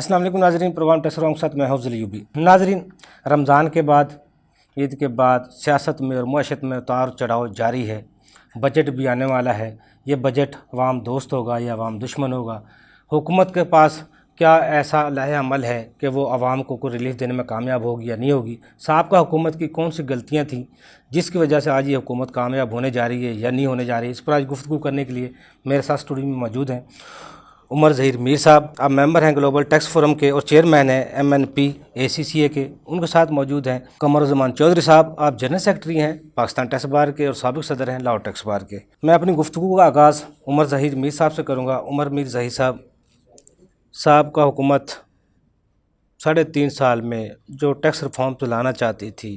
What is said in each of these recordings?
السلام علیکم ناظرین، پروگرام ٹیکس کے ساتھ میں حوض ایوبی۔ ناظرین، رمضان کے بعد، عید کے بعد سیاست میں اور معیشت میں اتار چڑھاؤ جاری ہے۔ بجٹ بھی آنے والا ہے۔ یہ بجٹ عوام دوست ہوگا یا عوام دشمن ہوگا؟ حکومت کے پاس کیا ایسا لائحہ عمل ہے کہ وہ عوام کو کوئی ریلیف دینے میں کامیاب ہوگی یا نہیں ہوگی؟ سابقہ حکومت کی کون سی غلطیاں تھیں جس کی وجہ سے آج یہ حکومت کامیاب ہونے جا رہی ہے یا نہیں ہونے جا رہی ہے؟ اس پر آج گفتگو کرنے کے لیے میرے ساتھ اسٹوڈیو میں موجود ہیں عمر ظہیر میر صاحب، آپ ممبر ہیں گلوبل ٹیکس فورم کے اور چیئرمین ہیں MNP-ACCA کے۔ ان کے ساتھ موجود ہیں قمرالزمان چودھری صاحب، آپ جنرل سیکرٹری ہیں پاکستان ٹیکس بار کے اور سابق صدر ہیں لاہور ٹیکس بار کے۔ میں اپنی گفتگو کا آغاز عمر ظہیر میر صاحب سے کروں گا۔ عمر میر ظہیر صاحب کا حکومت 3.5 سال میں جو ٹیکس ریفارم لانا چاہتی تھی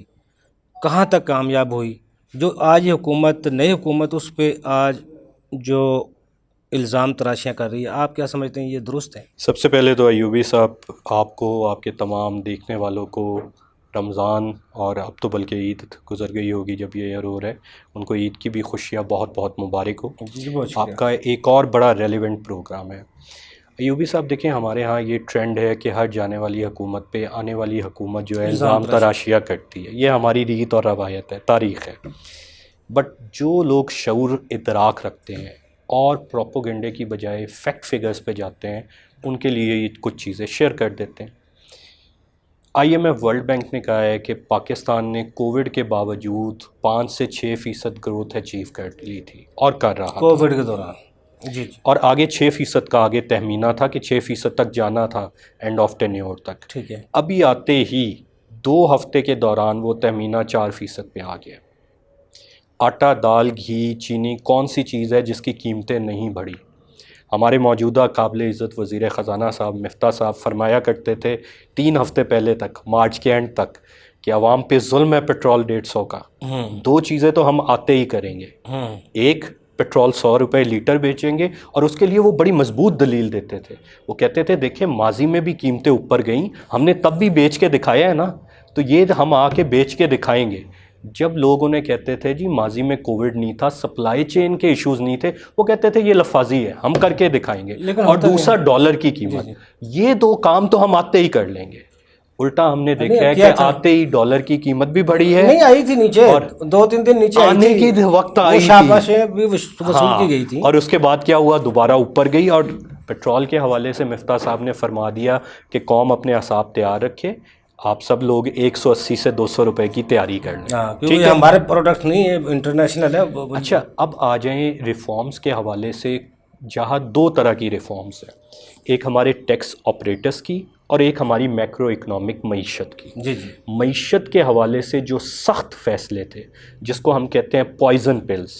کہاں تک کامیاب ہوئی؟ جو آج یہ حکومت، نئی حکومت، اس پہ آج جو الزام تراشیاں کر رہی ہے، آپ کیا سمجھتے ہیں یہ درست ہے؟ سب سے پہلے تو ایوبی صاحب، آپ کو، آپ کے تمام دیکھنے والوں کو رمضان، اور اب تو بلکہ عید گزر گئی ہوگی جب یہ ایئر ہو رہا ہے، ان کو عید کی بھی خوشیاں بہت بہت مبارک ہو۔ جی بہت شکریہ۔ آپ کا ایک اور بڑا ریلیونٹ پروگرام ہے۔ ایوبی صاحب دیکھیں، ہمارے ہاں یہ ٹرینڈ ہے کہ ہر جانے والی حکومت پہ آنے والی حکومت جو ہے الزام تراشیاں کرتی ہے۔ یہ ہماری ریت اور روایت ہے، تاریخ ہے۔ بٹ جو لوگ شعور ادراک رکھتے ہیں اور پروپوگنڈے کی بجائے فیکٹ فگرز پہ جاتے ہیں، ان کے لیے یہ کچھ چیزیں شیئر کر دیتے ہیں۔ IMF ورلڈ بینک نے کہا ہے کہ پاکستان نے کووڈ کے باوجود 5 سے 6% گروتھ اچیو کر لی تھی اور کر رہا تھا کووڈ کے دوران۔ جی۔ اور آگے 6% کا آگے تخمینہ تھا کہ 6% تک جانا تھا اینڈ آف ٹینیور تک۔ ٹھیک ہے۔ ابھی آتے ہی 2 ہفتے کے دوران وہ تخمینہ 4% پہ آ گیا۔ آٹا، دال، گھی، چینی کون سی چیز ہے جس کی قیمتیں نہیں بڑھی؟ ہمارے موجودہ قابل عزت وزیر خزانہ صاحب مفتاح صاحب فرمایا کرتے تھے 3 ہفتے پہلے تک، مارچ کے اینڈ تک، کہ عوام پہ ظلم ہے پیٹرول 150 کا۔ 2 چیزیں تو ہم آتے ہی کریں گے۔ ایک، پیٹرول 100 روپے لیٹر بیچیں گے، اور اس کے لیے وہ بڑی مضبوط دلیل دیتے تھے۔ وہ کہتے تھے دیکھیں ماضی میں بھی قیمتیں اوپر گئیں، ہم نے تب بھی بیچ کے دکھایا ہے نا، تو یہ ہم آ کے بیچ کے دکھائیں گے۔ جب لوگ انہیں کہتے تھے جی ماضی میں کووڈ نہیں تھا، سپلائی چین کے ایشوز نہیں تھے، وہ کہتے تھے یہ لفاظی ہے، ہم کر کے دکھائیں گے۔ اور دوسرا ڈالر کی قیمت، یہ 2 کام تو ہم آتے ہی کر لیں گے۔ الٹا ہم نے دیکھا ہے کہ آتے ہی ڈالر کی قیمت بھی بڑھی ہے، نہیں آئی تھی نیچے، اور 2-3 دن نیچے آنے کی وقت آئی تھی، شاباشیں بھی وصول کی گئی تھی، اور اس کے بعد کیا ہوا، دوبارہ اوپر گئی۔ اور پیٹرول کے حوالے سے مفتاح صاحب نے فرما دیا کہ قوم اپنے اعصاب تیار رکھے، آپ سب لوگ 180 سے 200 روپے کی تیاری کر لیں، کیونکہ ہمارے پروڈکٹ نہیں ہے، انٹرنیشنل ہے۔ اچھا، اب آ جائیں ریفارمز کے حوالے سے، جہاں 2 طرح کی ریفارمز ہیں، ایک ہمارے ٹیکس آپریٹرز کی اور ایک ہماری میکرو اکنامک معیشت کی۔ جی۔ معیشت کے حوالے سے جو سخت فیصلے تھے، جس کو ہم کہتے ہیں پوائزن پلز،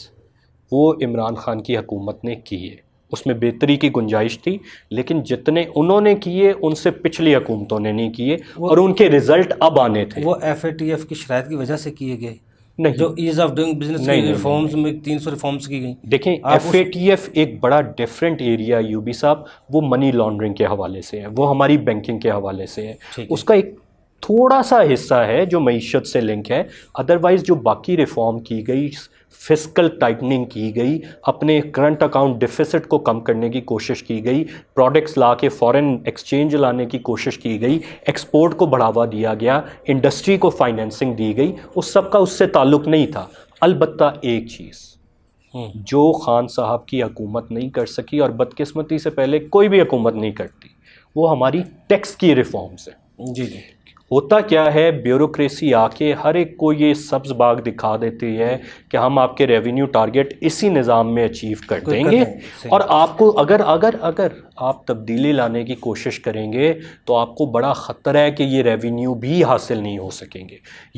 وہ عمران خان کی حکومت نے کیے۔ اس میں بہتری کی گنجائش تھی، لیکن جتنے انہوں نے کیے ان سے پچھلی حکومتوں نے نہیں کیے، اور ان کے رزلٹ اب آنے تھے۔ وہ FATF کی شرائط کی وجہ سے کیے گئے نہیں، جو ایز آف ڈوئنگ بزنس کی ریفارمز میں 300 ریفارمز کی گئیں۔ دیکھیں FATF ایک بڑا ڈیفرنٹ ایریا یوبی صاحب، وہ منی لانڈرنگ کے حوالے سے ہے، وہ ہماری بینکنگ کے حوالے سے ہے، اس کا ایک تھوڑا سا حصہ ہے جو معیشت سے لنک ہے۔ ادروائز جو باقی ریفارم کی گئی، فسکل ٹائٹننگ کی گئی، اپنے کرنٹ اکاؤنٹ ڈیفیسٹ کو کم کرنے کی کوشش کی گئی، پروڈکٹس لا کے فورن ایکسچینج لانے کی کوشش کی گئی، ایکسپورٹ کو بڑھاوا دیا گیا، انڈسٹری کو فائنینسنگ دی گئی، اس سب کا اس سے تعلق نہیں تھا۔ البتہ ایک چیز جو خان صاحب کی حکومت نہیں کر سکی، اور بدقسمتی سے پہلے کوئی بھی حکومت نہیں کرتی، وہ ہماری ٹیکس کی ریفارمز ہیں۔ جی۔ ہوتا کیا ہے، بیوروکریسی آ کے ہر ایک کو یہ سبز باغ دکھا دیتی ہے کہ ہم آپ کے ریونیو ٹارگٹ اسی نظام میں اچیو کر دیں گے، اور آپ کو اگر آپ تبدیلی لانے کی کوشش کریں گے تو آپ کو بڑا خطرہ ہے کہ یہ ریونیو بھی حاصل نہیں ہو سکیں گے۔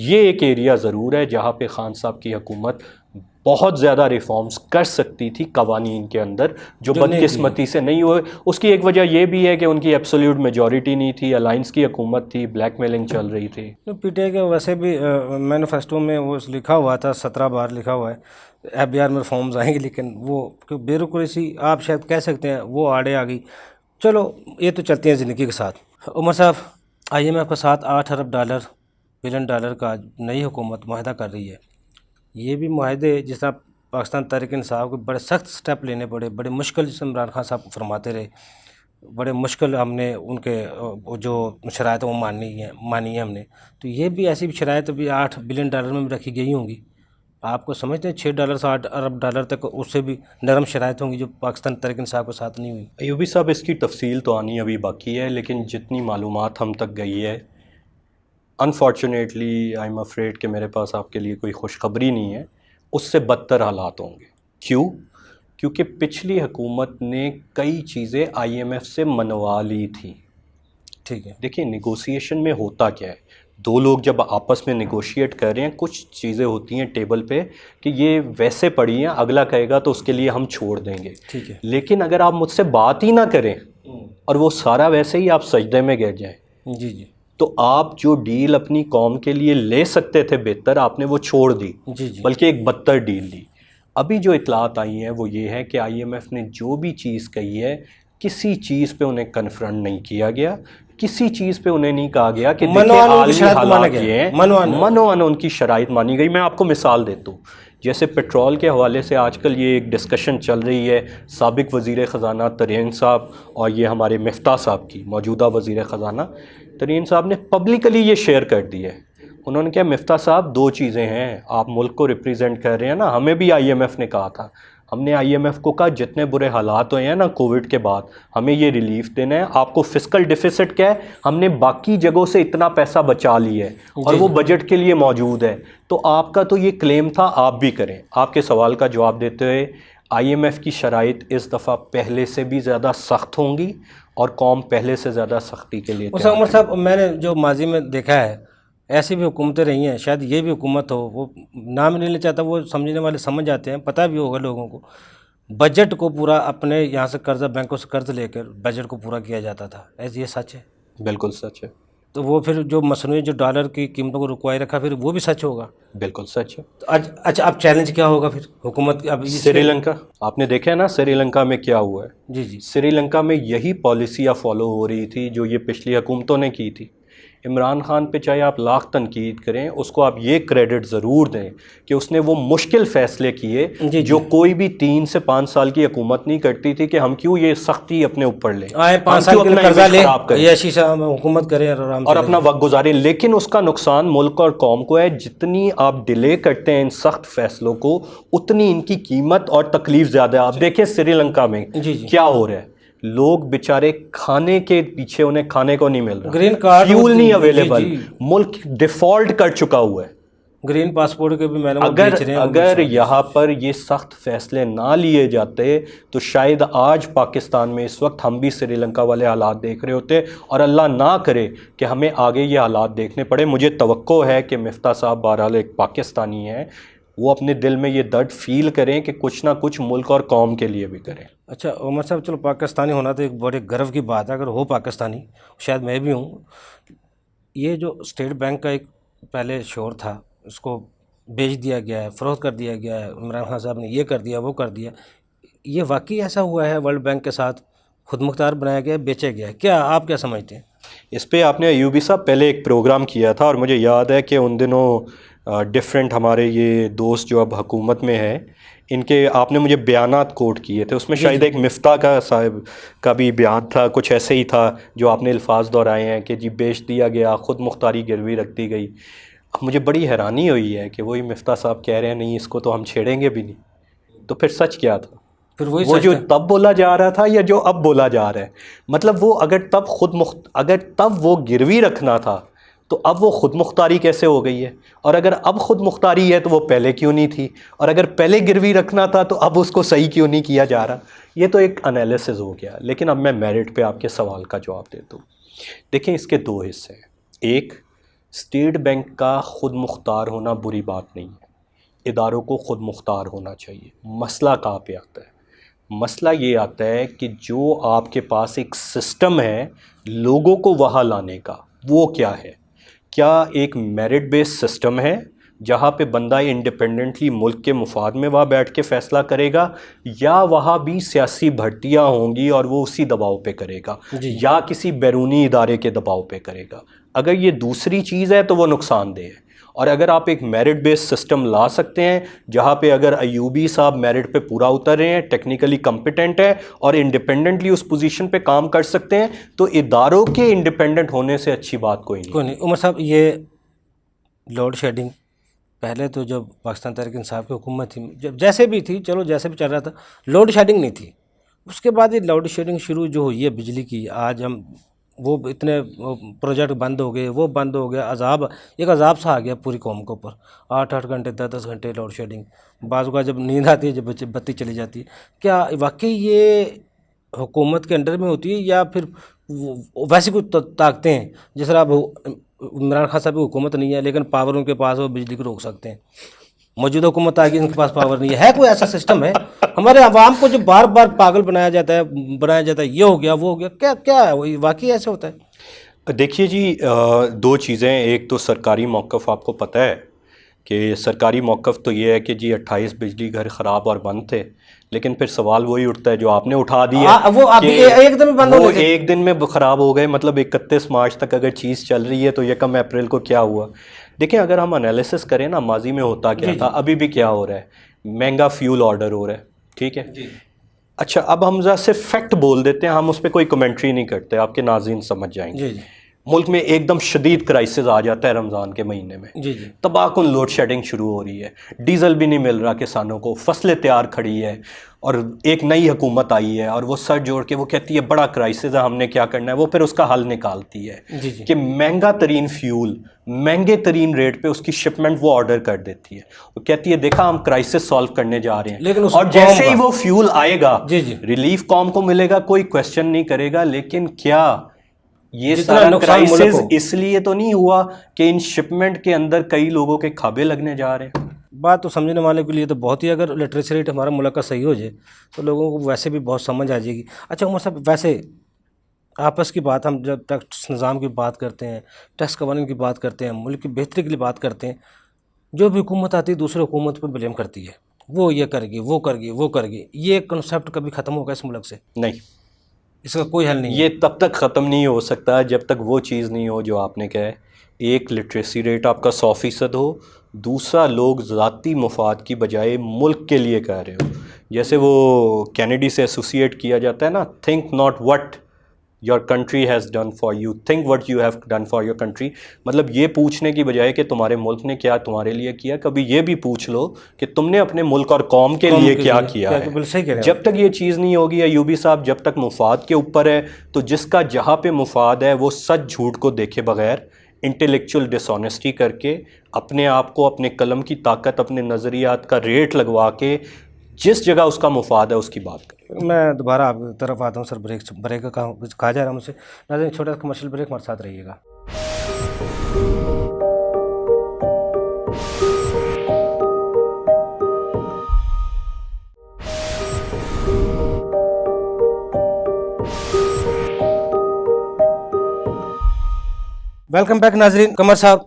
یہ ایک ایریا ضرور ہے جہاں پہ خان صاحب کی حکومت بہت زیادہ ریفارمز کر سکتی تھی قوانین کے اندر، جو بدقسمتی سے نہیں ہوئے۔ اس کی ایک وجہ یہ بھی ہے کہ ان کی ایبسولوٹ میجورٹی نہیں تھی، الائنس کی حکومت تھی، بلیک میلنگ چل رہی تھی۔ PTI کے ویسے بھی مینیفیسٹو میں وہ لکھا ہوا تھا، 17 بار لکھا ہوا ہے FBR میں ریفارمز آئیں گے، لیکن وہ بیوروکریسی آپ شاید کہہ سکتے ہیں وہ آڑے آ گئی۔ چلو یہ تو چلتی ہیں زندگی کے ساتھ۔ عمر صاحب، IMF کے ساتھ $8 ارب بلین ڈالر کا نئی حکومت معاہدہ کر رہی ہے۔ یہ بھی معاہدے جس طرح پاکستان تحریک انصاف کو بڑے سخت سٹیپ لینے پڑے، بڑے مشکل، جس عمران خان صاحب فرماتے رہے، بڑے مشکل ہم نے ان کے جو شرائط وہ مانی ہے ہم نے. تو یہ بھی ایسی بھی شرائط بھی $8 بلین میں رکھی گئی ہوں گی. آپ کو سمجھتے ہیں $6 سے $8 ارب تک اس سے بھی نرم شرائط ہوں گی جو پاکستان تحریک انصاف کے ساتھ نہیں ہوئی. ایوبی صاحب اس کی تفصیل تو آنی ابھی باقی ہے، لیکن جتنی معلومات ہم تک گئی ہے، انفارچونیٹلی آئی ایم افریڈ کہ میرے پاس آپ کے لیے کوئی خوشخبری نہیں ہے، اس سے بدتر حالات ہوں گے. کیوں؟ کیونکہ پچھلی حکومت نے کئی چیزیں آئی ایم ایف سے منوا لی تھیں. ٹھیک ہے. دیکھیں نیگوسیشن میں ہوتا کیا ہے، دو لوگ جب آپس میں نیگوشیٹ کر رہے ہیں، کچھ چیزیں ہوتی ہیں ٹیبل پہ کہ یہ ویسے پڑی ہیں، اگلا کہے گا تو اس کے لیے ہم چھوڑ دیں گے. ٹھیک ہے. لیکن اگر آپ مجھ سے بات ہی نہ کریں اور وہ سارا ویسے ہی آپ سجدے میں گر جائیں، جی جی تو آپ جو ڈیل اپنی قوم کے لیے لے سکتے تھے بہتر، آپ نے وہ چھوڑ دی، جی جی بلکہ ایک بدتر ڈیل دی. ابھی جو اطلاعات آئی ہیں وہ یہ ہے کہ آئی ایم ایف نے جو بھی چیز کہی ہے، کسی چیز پہ انہیں کنفرنٹ نہیں کیا گیا، کسی چیز پہ انہیں نہیں کہا گیا کہ دیکھیں عالمی حالات یہ ہیں، منوان ان کی شرائط مانی گئی. میں آپ کو مثال دیتا ہوں، جیسے پیٹرول کے حوالے سے آج کل یہ ایک ڈسکشن چل رہی ہے سابق وزیر خزانہ ترین صاحب اور یہ ہمارے مفتاح صاحب کی، موجودہ وزیر خزانہ ترین صاحب نے پبلکلی یہ شیئر کر دی ہے. انہوں نے کہا مفتاح صاحب دو چیزیں ہیں، آپ ملک کو ریپریزنٹ کر رہے ہیں نا، ہمیں بھی آئی ایم ایف نے کہا تھا، ہم نے آئی ایم ایف کو کہا جتنے برے حالات ہوئے ہیں نا کووڈ کے بعد، ہمیں یہ ریلیف دینا ہے. آپ کو فسکل ڈیفیسٹ کیا ہے، ہم نے باقی جگہوں سے اتنا پیسہ بچا لیا ہے اور وہ بجٹ کے لیے موجود ہے. تو آپ کا تو یہ کلیم تھا، آپ بھی کریں. آپ کے سوال کا جواب دیتے ہوئے آئی ایم ایف کی شرائط اس دفعہ پہلے سے بھی زیادہ سخت ہوں گی اور قوم پہلے سے زیادہ سختی کے لیے تیار ہے. عمر صاحب میں نے جو ماضی میں دیکھا ہے ایسی بھی حکومتیں رہی ہیں، شاید یہ بھی حکومت ہو، وہ نام نہیں لینا چاہتا، وہ سمجھنے والے سمجھ جاتے ہیں، پتہ بھی ہوگا لوگوں کو. بجٹ کو پورا اپنے یہاں سے قرضہ بینکوں سے قرض لے کر بجٹ کو پورا کیا جاتا تھا. ایسے یہ سچ ہے؟ بالکل سچ ہے. تو وہ پھر جو مصنوعی جو ڈالر کی قیمتوں کو رکوائے رکھا، پھر وہ بھی سچ ہوگا؟ بالکل سچ ہے. اچھا اب چیلنج کیا ہوگا پھر حکومت؟ اب سری لنکا آپ نے دیکھا ہے نا، سری لنکا میں کیا ہوا ہے. جی جی سری لنکا میں یہی پالیسیاں فالو ہو رہی تھی جو یہ پچھلی حکومتوں نے کی تھی. عمران خان پہ چاہے آپ لاکھ تنقید کریں، اس کو آپ یہ کریڈٹ ضرور دیں کہ اس نے وہ مشکل فیصلے کیے جو کوئی بھی 3 سے 5 سال کی حکومت نہیں کرتی تھی کہ ہم کیوں یہ سختی اپنے اوپر لیں، 5 سال کے لیے قرضہ لیں، عیاشی سے حکومت کریں اور اپنا وقت گزاریں. لیکن اس کا نقصان ملک اور قوم کو ہے. جتنی آپ ڈیلے کرتے ہیں ان سخت فیصلوں کو، اتنی ان کی قیمت اور تکلیف زیادہ ہے. آپ دیکھیں سری لنکا میں کیا ہو رہا ہے، لوگ بیچارے کھانے کے پیچھے، انہیں کھانے کو نہیں مل رہا، گرین کارڈ فیول نہیں اویلیبل، ملک ڈیفالٹ کر چکا ہوا ہے. گرین پاسپورٹ کے بھی اگر یہاں پر یہ سخت فیصلے نہ لیے جاتے تو شاید آج پاکستان میں اس وقت ہم بھی سری لنکا والے حالات دیکھ رہے ہوتے، اور اللہ نہ کرے کہ ہمیں آگے یہ حالات دیکھنے پڑے. مجھے توقع ہے کہ مفتاح صاحب بہرحال ایک پاکستانی ہیں، وہ اپنے دل میں یہ درد فیل کریں کہ کچھ نہ کچھ ملک اور قوم کے لیے بھی کریں. اچھا عمر صاحب، چلو پاکستانی ہونا تو ایک بڑے گرو کی بات ہے، اگر ہو پاکستانی، شاید میں بھی ہوں. یہ جو اسٹیٹ بینک کا ایک پہلے شور تھا، اس کو بیچ دیا گیا ہے، فروخت کر دیا گیا ہے، عمران خان صاحب نے یہ کر دیا وہ کر دیا، یہ واقعی ایسا ہوا ہے؟ ورلڈ بینک کے ساتھ خود مختار بنایا گیا ہے، بیچا گیا ہے؟ کیا آپ کیا سمجھتے ہیں اس پہ؟ آپ نے ایوبی صاحب پہلے ایک پروگرام کیا تھا، اور مجھے یاد ہے کہ ان دنوں ڈیفرنٹ ہمارے یہ دوست جو اب حکومت میں ہیں، ان کے آپ نے مجھے بیانات کوٹ کیے تھے. اس میں شاید ایک مفتاح کا صاحب کا بھی بیان تھا، کچھ ایسے ہی تھا جو آپ نے الفاظ دہرائے ہیں کہ جی بیچ دیا گیا، خود مختاری گروی رکھ دی گئی. اب مجھے بڑی حیرانی ہوئی ہے کہ وہی مفتاح صاحب کہہ رہے ہیں نہیں اس کو تو ہم چھیڑیں گے بھی نہیں. تو پھر سچ کیا تھا؟ پھر وہ جو تب بولا جا رہا تھا یا جو اب بولا جا رہا ہے؟ مطلب وہ اگر تب وہ گروی رکھنا تھا تو اب وہ خود مختاری کیسے ہو گئی ہے؟ اور اگر اب خود مختاری ہے تو وہ پہلے کیوں نہیں تھی؟ اور اگر پہلے گروی رکھنا تھا تو اب اس کو صحیح کیوں نہیں کیا جا رہا؟ یہ تو ایک انالیسز ہو گیا. لیکن اب میں میرٹ پہ آپ کے سوال کا جواب دیتا ہوں. دیکھیں اس کے 2 حصے ہیں. ایک، اسٹیٹ بینک کا خود مختار ہونا بری بات نہیں ہے، اداروں کو خود مختار ہونا چاہیے. مسئلہ کہاں پہ آتا ہے؟ مسئلہ یہ آتا ہے کہ جو آپ کے پاس ایک سسٹم ہے لوگوں کو وہاں لانے کا، وہ کیا ہے؟ کیا ایک میرٹ بیس سسٹم ہے جہاں پہ بندہ انڈیپینڈنٹلی ملک کے مفاد میں وہاں بیٹھ کے فیصلہ کرے گا، یا وہاں بھی سیاسی بھرتیاں ہوں گی اور وہ اسی دباؤ پہ کرے گا، یا کسی بیرونی ادارے کے دباؤ پہ کرے گا؟ اگر یہ دوسری چیز ہے تو وہ نقصان دہ ہے، اور اگر آپ ایک میرٹ بیس سسٹم لا سکتے ہیں جہاں پہ اگر ایوبی صاحب میرٹ پہ پورا اتر رہے ہیں، ٹیکنیکلی کمپیٹنٹ ہے اور انڈیپینڈنٹلی اس پوزیشن پہ کام کر سکتے ہیں، تو اداروں کے انڈیپینڈنٹ ہونے سے اچھی بات کوئی نہیں۔ عمر صاحب، یہ لوڈ شیڈنگ پہلے تو جب پاکستان تحریک انصاف کی حکومت تھی، جب جیسے بھی تھی، چلو جیسے بھی چل رہا تھا، لوڈ شیڈنگ نہیں تھی۔ اس کے بعد یہ لوڈ شیڈنگ شروع جو ہوئی ہے بجلی کی، آج ہم وہ اتنے پروجیکٹ بند ہو گئے، وہ بند ہو گیا، ایک عذاب سا آ گیا پوری قوم کے اوپر۔ 8 گھنٹے 10 گھنٹے لوڈ شیڈنگ، بعض اوقات جب نیند آتی ہے، جب بتی چلی جاتی ہے۔ کیا واقعی یہ حکومت کے انڈر میں ہوتی ہے یا پھر ویسی کوئی طاقتیں ہیں؟ جس طرح اب عمران خان صاحب کی حکومت نہیں ہے لیکن پاور ان کے پاس ہے، وہ بجلی کو روک سکتے ہیں۔ موجودہ حکومت آ گئی، ان کے پاس پاور نہیں ہے کوئی ایسا سسٹم ہے؟ ہمارے عوام کو جو بار بار پاگل بنایا جاتا ہے یہ ہو گیا وہ ہو گیا، کیا ہے واقعی ایسا ہوتا ہے؟ دیکھیے جی، دو چیزیں، ایک تو سرکاری موقف آپ کو پتہ ہے کہ سرکاری موقف تو یہ ہے کہ جی 28 بجلی گھر خراب اور بند تھے، لیکن پھر سوال وہی اٹھتا ہے جو آپ نے اٹھا دیا، وہ ایک دم بند وہ ایک دن میں خراب ہو گئے، مطلب 31 مارچ تک اگر چیز چل رہی ہے تو 1 اپریل کو کیا ہوا؟ دیکھیں اگر ہم انالیسس کریں نا، ماضی میں ہوتا کیا تھا، ابھی بھی کیا ہو رہا ہے، مہنگا فیول آرڈر ہو رہا ہے، ٹھیک ہے؟ اچھا اب ہم ذرا صرف فیکٹ بول دیتے ہیں، ہم اس پہ کوئی کمنٹری نہیں کرتے، آپ کے ناظرین سمجھ جائیں گے۔ ملک میں ایک دم شدید کرائسس آ جاتا ہے رمضان کے مہینے میں، تباہ کن لوڈ شیڈنگ شروع ہو رہی ہے، ڈیزل بھی نہیں مل رہا کسانوں کو، فصلیں تیار کھڑی ہے، اور ایک نئی حکومت آئی ہے اور وہ سر جوڑ کے وہ کہتی ہے بڑا کرائسس ہے، ہم نے کیا کرنا ہے، وہ پھر اس کا حل نکالتی ہے کہ مہنگا ترین فیول مہنگے ترین ریٹ پہ اس کی شپمنٹ وہ آرڈر کر دیتی ہے، وہ کہتی ہے دیکھا ہم کرائسس سالو کرنے جا رہے ہیں، اور جیسے ہی وہ فیول آئے گا ریلیف قوم کو ملے گا، کوئی کویسچن نہیں کرے گا، لیکن کیا یہ سارا کرائسس اس لیے تو نہیں ہوا کہ ان شپمنٹ کے اندر کئی لوگوں کے کھابے لگنے جا رہے ہیں؟ بات تو سمجھنے والے کے لیے تو بہت ہی، اگر لٹریسی ریٹ ہمارا ملک کا صحیح ہو جائے تو لوگوں کو ویسے بھی بہت سمجھ آ جائے گی۔ اچھا عمر صاحب، ویسے آپس کی بات، ہم جب ٹیکس نظام کی بات کرتے ہیں، ٹیکس قوانین کی بات کرتے ہیں، ملک کی بہتری کے لیے بات کرتے ہیں، جو بھی حکومت آتی ہے دوسرے حکومت پہ بلیم کرتی ہے، وہ یہ کرے گی، وہ کرے گی، وہ کرے گی۔ یہ کنسیپٹ کبھی ختم ہوگا اس ملک سے؟ نہیں، اس کا کوئی حل نہیں ہے۔ یہ تب تک ختم نہیں ہو سکتا جب تک وہ چیز نہیں ہو جو آپ نے کہا ہے، ایک لٹریسی ریٹ آپ کا 100% ہو، دوسرا لوگ ذاتی مفاد کی بجائے ملک کے لیے کہہ رہے ہو، جیسے وہ کینیڈی سے ایسوسیٹ کیا جاتا ہے نا، think not what your country has done for you, think what you have done for your country, مطلب یہ پوچھنے کی بجائے کہ تمہارے ملک نے کیا تمہارے لیے کیا، کبھی یہ بھی پوچھ لو کہ تم نے اپنے ملک اور قوم کے لیے کیا کیا ہے۔ جب تک یہ چیز نہیں ہوگی ایوبی صاحب، جب تک مفاد کے اوپر ہے، تو جس کا جہاں پہ مفاد ہے وہ سچ جھوٹ کو دیکھے بغیر انٹلیکچوئل ڈس آنیسٹی کر کے اپنے آپ کو، اپنے قلم کی طاقت، اپنے نظریات کا ریٹ لگوا کے جس جگہ اس کا مفاد ہے اس کی بات کریں۔ میں دوبارہ آپ کی طرف آتا ہوں سر، بریک کا کہا جا رہا ہے مجھ سے، ناظرین چھوٹا سا کمرشل بریک، ہمارے ساتھ رہیے گا۔ ویلکم بیک ناظرین۔ قمر صاحب،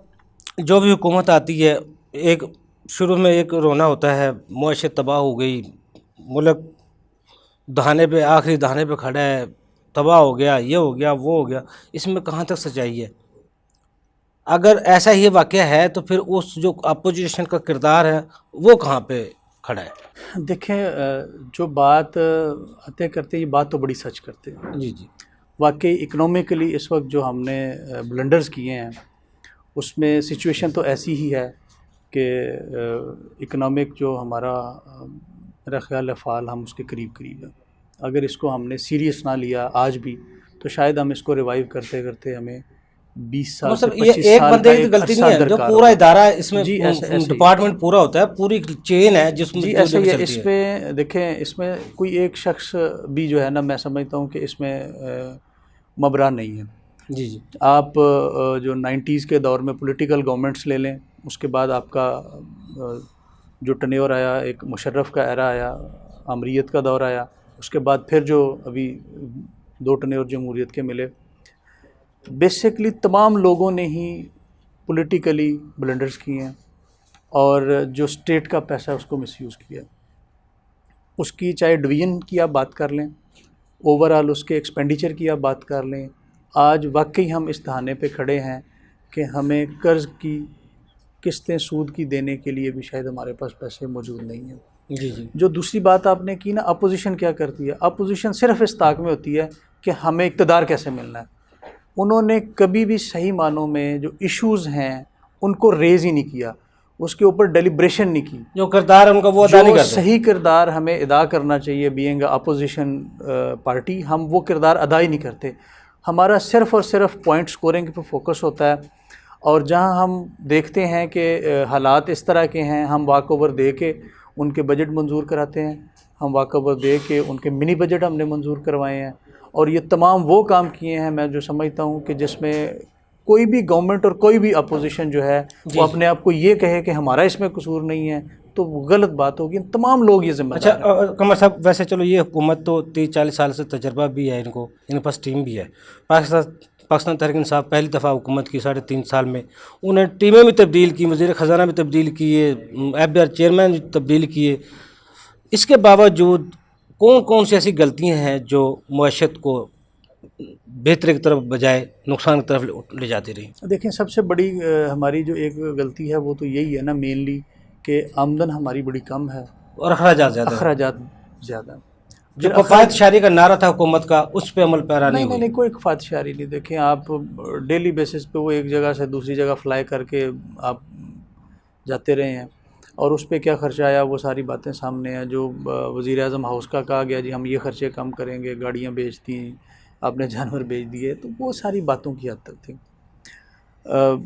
جو بھی حکومت آتی ہے، ایک شروع میں ایک رونا ہوتا ہے، معیشت تباہ ہو گئی، ملک دہانے پہ، آخری دہانے پہ کھڑا ہے، تباہ ہو گیا، یہ ہو گیا، وہ ہو گیا۔ اس میں کہاں تک سچائی ہے؟ اگر ایسا ہی واقعہ ہے تو پھر اس جو اپوزیشن کا کردار ہے وہ کہاں پہ کھڑا ہے؟ دیکھیں، جو بات آتے کرتے یہ بات تو بڑی سچ کرتے ہیں جی جی، واقعی اکنومیکلی اس وقت جو ہم نے بلنڈرز کیے ہیں اس میں سچویشن تو ایسی ہی ہے کہ اکنامک جو ہمارا میرا خیال ہے فعال، ہم اس کے قریب ہیں۔ اگر اس کو ہم نے سیریس نہ لیا آج بھی تو شاید ہم اس کو ریوائیو کرتے کرتے ہمیں 20 سال سے 25 یہ ایک سال بندے کی غلطی نہیں ہے، جو پورا ادارہ اس میں ڈپارٹمنٹ پورا ہوتا ہے، پوری چین ہے جس میں ایسے ہی ہے۔ اس میں دیکھیں، اس میں کوئی ایک شخص بھی جو ہے نا، میں سمجھتا ہوں کہ اس میں مبرا نہیں ہے۔ جی جی، آپ جو 90s کے دور میں پولیٹیکل گورنمنٹس لے لیں، اس کے بعد آپ کا جو ٹنیور آیا، ایک مشرف کا ایرا آیا، آمریت کا دور آیا، اس کے بعد پھر جو ابھی 2 ٹنیور جمہوریت کے ملے، بیسیکلی تمام لوگوں نے ہی پولیٹیکلی بلنڈرز کیے ہیں، اور جو اسٹیٹ کا پیسہ اس کو مس یوز کیا۔ اس کی چاہے ڈویژن کی آپ بات کر لیں، اوورآل اس کے ایکسپینڈیچر کی آپ بات کر لیں، آج واقعی ہم اس دہانے پہ کھڑے ہیں کہ ہمیں قرض کی قسطیں سود کی دینے کے لیے بھی شاید ہمارے پاس پیسے موجود نہیں ہیں. جی جی. جو دوسری بات آپ نے کی نا، اپوزیشن کیا کرتی ہے، اپوزیشن صرف اس طاق میں ہوتی ہے کہ ہمیں اقتدار کیسے ملنا ہے. انہوں نے کبھی بھی صحیح معنوں میں جو ایشوز ہیں ان کو ریز ہی نہیں کیا، اس کے اوپر ڈیلیبریشن نہیں کی. جو کردار ان کا وہ ادا نہیں جو کرتے. صحیح کردار ہمیں ادا کرنا چاہیے بینگ اپوزیشن پارٹی، ہم وہ کردار ادا ہی نہیں کرتے. ہمارا صرف اور صرف پوائنٹ سکورنگ پہ فوکس ہوتا ہے، اور جہاں ہم دیکھتے ہیں کہ حالات اس طرح کے ہیں، ہم واک اوور دے کے ان کے بجٹ منظور کراتے ہیں، ہم واک اوور دے کے ان کے منی بجٹ ہم نے منظور کروائے ہیں. اور یہ تمام وہ کام کیے ہیں میں جو سمجھتا ہوں کہ جس میں کوئی بھی گورنمنٹ اور کوئی بھی اپوزیشن جو ہے وہ اپنے آپ کو یہ کہے کہ ہمارا اس میں قصور نہیں ہے تو وہ غلط بات ہوگی. تمام لوگ یہ ذمہ دار ہیں. اچھا قمر صاحب، ویسے چلو یہ حکومت تو 30-40 سال سے تجربہ بھی ہے ان کو، ان کے پاس ٹیم بھی ہے. پاکستان تحریک انصاف پہلی دفعہ حکومت کی 3.5 سال میں انہیں ٹیمیں بھی تبدیل کی، وزیر خزانہ بھی تبدیل کیے، FBR چیئرمین بھی تبدیل کیے. اس کے باوجود کون کون سی ایسی غلطیاں ہیں جو معیشت کو بہتری کی طرف بجائے نقصان کی طرف لے جاتی رہی؟ دیکھیں سب سے بڑی ہماری جو ایک غلطی ہے وہ تو یہی ہے نا مینلی کہ آمدن ہماری بڑی کم ہے اور اخراجات زیادہ ہیں. اخراجات زیادہ ہیں. جو کفایت شعاری کا نعرہ تھا حکومت کا اس پہ عمل پیرا نہیں ہوئی. نہیں کوئی کفایت شعاری نہیں. دیکھیں آپ ڈیلی بیسس پہ وہ ایک جگہ سے دوسری جگہ فلائی کر کے آپ جاتے رہے ہیں، اور اس پہ کیا خرچہ آیا وہ ساری باتیں سامنے ہیں. جو وزیر اعظم ہاؤس کا کہا گیا جی ہم یہ خرچے کم کریں گے، گاڑیاں بیچ دیں، آپ نے جانور بیچ دیے، تو وہ ساری باتوں کی حد تک تھی.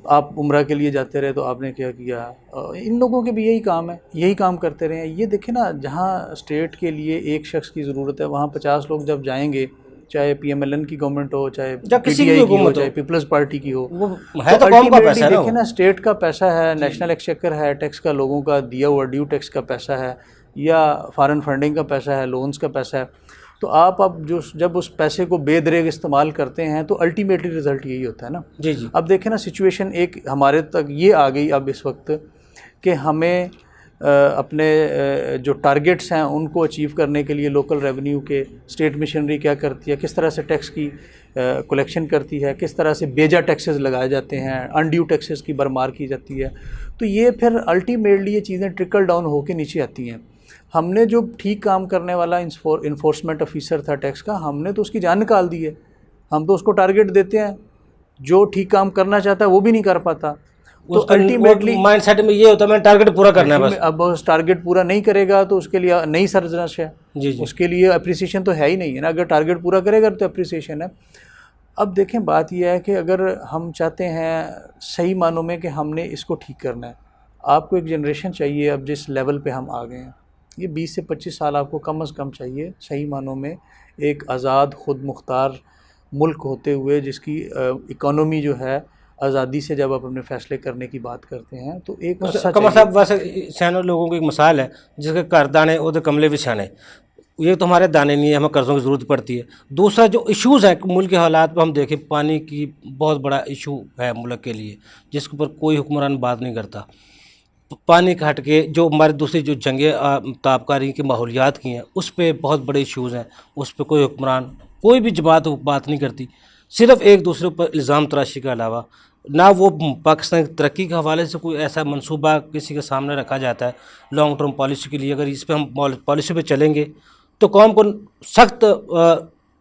آپ عمرہ کے لیے جاتے رہے تو آپ نے کیا کیا. ان لوگوں کے بھی یہی کام ہے، یہی کام کرتے رہے ہیں. یہ دیکھیں نا، جہاں اسٹیٹ کے لیے ایک شخص کی ضرورت ہے وہاں 50 لوگ جب جائیں گے، چاہے PMLN کی گورنمنٹ ہو، چاہے PTI کی ہو، چاہے پیپلز پارٹی کی ہو، تو قوم کا پیسہ ہے نا. دیکھیں نا، اسٹیٹ کا پیسہ ہے، نیشنل ایکسچیکر ہے، ٹیکس کا لوگوں کا دیا ہوا ڈیو ٹیکس کا پیسہ ہے، یا فارن فنڈنگ کا پیسہ ہے، لونز کا پیسہ ہے. تو آپ اب جب اس پیسے کو بے دریغ استعمال کرتے ہیں تو الٹیمیٹلی رزلٹ یہی ہوتا ہے نا. جی جی. اب دیکھیں نا، سچویشن ایک ہمارے تک یہ آ گئی اب اس وقت کہ ہمیں اپنے جو ٹارگیٹس ہیں ان کو اچیو کرنے کے لیے لوکل ریونیو کے اسٹیٹ مشنری کیا کرتی ہے، کس طرح سے ٹیکس کی کلیکشن کرتی ہے، کس طرح سے بیجا ٹیکسز لگائے جاتے ہیں، انڈیو ٹیکسز کی برمار کی جاتی ہے. تو یہ پھر الٹیمیٹلی یہ چیزیں ٹرکل ڈاؤن ہو کے نیچے آتی ہیں. ہم نے جو ٹھیک کام کرنے والا انفورسمنٹ آفیسر تھا ٹیکس کا، ہم نے تو اس کی جان نکال دی ہے. ہم تو اس کو ٹارگیٹ دیتے ہیں، جو ٹھیک کام کرنا چاہتا ہے وہ بھی نہیں کر پاتا. تو الٹیمیٹلی مائنڈ سیٹ میں یہ ہوتا ہے میں ٹارگیٹ پورا کرنا ہے بس. اب اس ٹارگیٹ پورا نہیں کرے گا تو اس کے لیے نئی سرزنش ہے. جی جی. اس کے لیے اپریسیشن تو ہے ہی نہیں ہے نا. اگر ٹارگیٹ پورا کرے گا تو اپریسیشن ہے. اب دیکھیں بات یہ ہے کہ اگر ہم چاہتے ہیں صحیح معنوں میں کہ ہم نے اس کو ٹھیک کرنا ہے، آپ کو ایک جنریشن چاہیے. اب جس لیول پہ ہم آ گئے ہیں، یہ 20 سے 25 سال آپ کو کم از کم چاہیے صحیح معنوں میں ایک آزاد خود مختار ملک ہوتے ہوئے، جس کی اکانومی جو ہے آزادی سے جب آپ اپنے فیصلے کرنے کی بات کرتے ہیں تو ایک قمر صاحب ویسے سیاح لوگوں کی ایک مثال ہے جس کے گھر دانے وہ کملے بھی سیانے. یہ تو ہمارے دانے نہیں ہے، ہمیں قرضوں کی ضرورت پڑتی ہے. دوسرا جو ایشوز ہیں ملک کے حالات پہ ہم دیکھیں، پانی کی بہت بڑا ایشو ہے ملک کے لیے جس کے اوپر کوئی حکمران بات نہیں کرتا. پانی کا ہٹ کے جو ہماری دوسری جو جنگیں تابکاری کی ماحولیات کی ہیں اس پہ بہت بڑے ایشوز ہیں، اس پہ کوئی حکمران کوئی بھی جماعت بات نہیں کرتی. صرف ایک دوسرے پر الزام تراشی کے علاوہ نہ وہ پاکستان کی ترقی کے حوالے سے کوئی ایسا منصوبہ کسی کے سامنے رکھا جاتا ہے لانگ ٹرم پالیسی کے لیے. اگر اس پہ ہم پالیسی پہ چلیں گے تو قوم کو سخت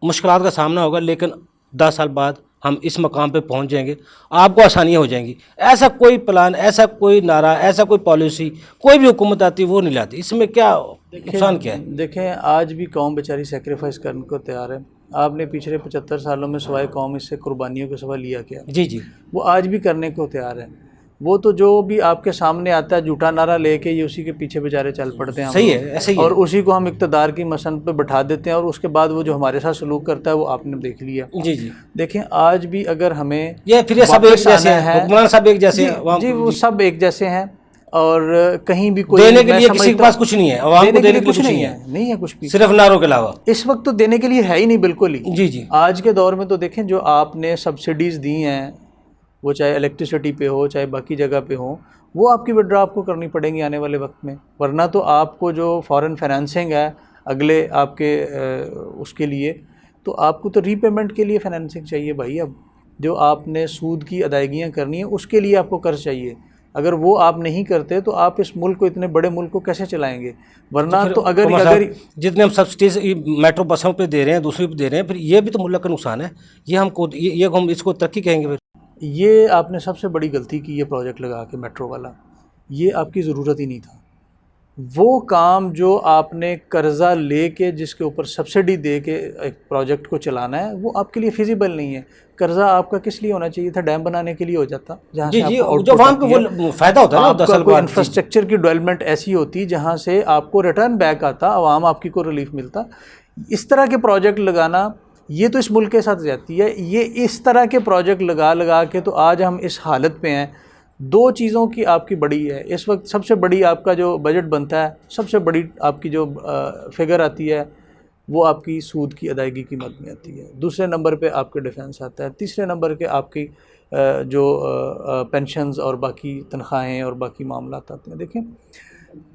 مشکلات کا سامنا ہوگا، لیکن 10 سال بعد ہم اس مقام پہ پہنچ جائیں گے، آپ کو آسانیاں ہو جائیں گی. ایسا کوئی پلان، ایسا کوئی نعرہ، ایسا کوئی پالیسی کوئی بھی حکومت آتی وہ نہیں لاتی. اس میں کیا نقصان کیا ہے؟ دیکھیں آج بھی قوم بیچاری سیکریفائز کرنے کو تیار ہے. آپ نے پچھلے 75 سالوں میں سوائے قوم اس سے قربانیوں کے سوا لیا کیا؟ جی جی. وہ آج بھی کرنے کو تیار ہے. وہ تو جو بھی آپ کے سامنے آتا ہے جھوٹا نعرہ لے کے یہ اسی کے پیچھے بیچارے چل پڑتے ہیں. صحیح ہے، ایسے ہی ہے. اور اسی کو ہم اقتدار کی مسند پہ بٹھا دیتے ہیں، اور اس کے بعد وہ جو ہمارے ساتھ سلوک کرتا ہے وہ آپ نے دیکھ لیا. جی جی. دیکھیں آج بھی اگر ہمیں یہ پھر یہ سب ایک جیسے ہیں، حکمران سب ایک جیسے ہیں. جی وہ سب ایک جیسے ہیں، اور کہیں بھی کوئی دینے کے لیے کسی کے پاس کچھ نہیں ہے، عوام کو دینے کے لیے کچھ نہیں ہے. نہیں ہے کچھ بھی، صرف نعروں کے علاوہ اس وقت تو دینے کے لیے ہے ہی نہیں بالکل ہی. جی جی. آج کے دور میں تو دیکھیں جو آپ نے سبسڈیز دی ہیں، وہ چاہے الیکٹریسٹی پہ ہو چاہے باقی جگہ پہ ہوں، وہ آپ کی وڈرا آپ کو کرنی پڑیں گی آنے والے وقت میں. ورنہ تو آپ کو جو فارن فائنینسنگ ہے اگلے آپ کے اس کے لیے، تو آپ کو تو ری پیمنٹ کے لیے فائنینسنگ چاہیے بھائی. اب جو آپ نے سود کی ادائیگیاں کرنی ہیں اس کے لیے آپ کو قرض چاہیے. اگر وہ آپ نہیں کرتے تو آپ اس ملک کو، اتنے بڑے ملک کو کیسے چلائیں گے؟ ورنہ تو عمر صاحب، جتنے ہم سبسڈیز میٹرو بسوں پہ دے رہے ہیں، دوسری پہ دے رہے ہیں، پھر یہ بھی تو ملک کا نقصان ہے. یہ ہم اس کو ترقی کہیں گے پھر؟ یہ آپ نے سب سے بڑی غلطی کی، یہ پروجیکٹ لگا کے میٹرو والا. یہ آپ کی ضرورت ہی نہیں تھا. وہ کام جو آپ نے قرضہ لے کے، جس کے اوپر سبسڈی دے کے ایک پروجیکٹ کو چلانا ہے، وہ آپ کے لیے فیزیبل نہیں ہے. قرضہ آپ کا کس لیے ہونا چاہیے تھا؟ ڈیم بنانے کے لیے ہو جاتا، جہاں سے جی آپ کو جو عوام کو وہ فائدہ ہوتا ہے نا. آپ کا دراصل کوئی بات انفراسٹرکچر کی ڈیولپمنٹ ایسی ہوتی جہاں سے آپ کو ریٹرن بیک آتا، عوام آپ کی کو ریلیف ملتا. اس طرح کے پروجیکٹ لگانا، یہ تو اس ملک کے ساتھ زیادتی ہے. یہ اس طرح کے پروجیکٹ لگا کے تو آج ہم اس حالت پہ ہیں. دو چیزوں کی آپ کی بڑی ہے اس وقت. سب سے بڑی آپ کا جو بجٹ بنتا ہے، سب سے بڑی آپ کی جو فگر آتی ہے، وہ آپ کی سود کی ادائیگی کی مد میں آتی ہے. دوسرے نمبر پہ آپ کے ڈیفنس آتا ہے. تیسرے نمبر کے آپ کی جو پینشنز اور باقی تنخواہیں اور باقی معاملات آتے ہیں. دیکھیں،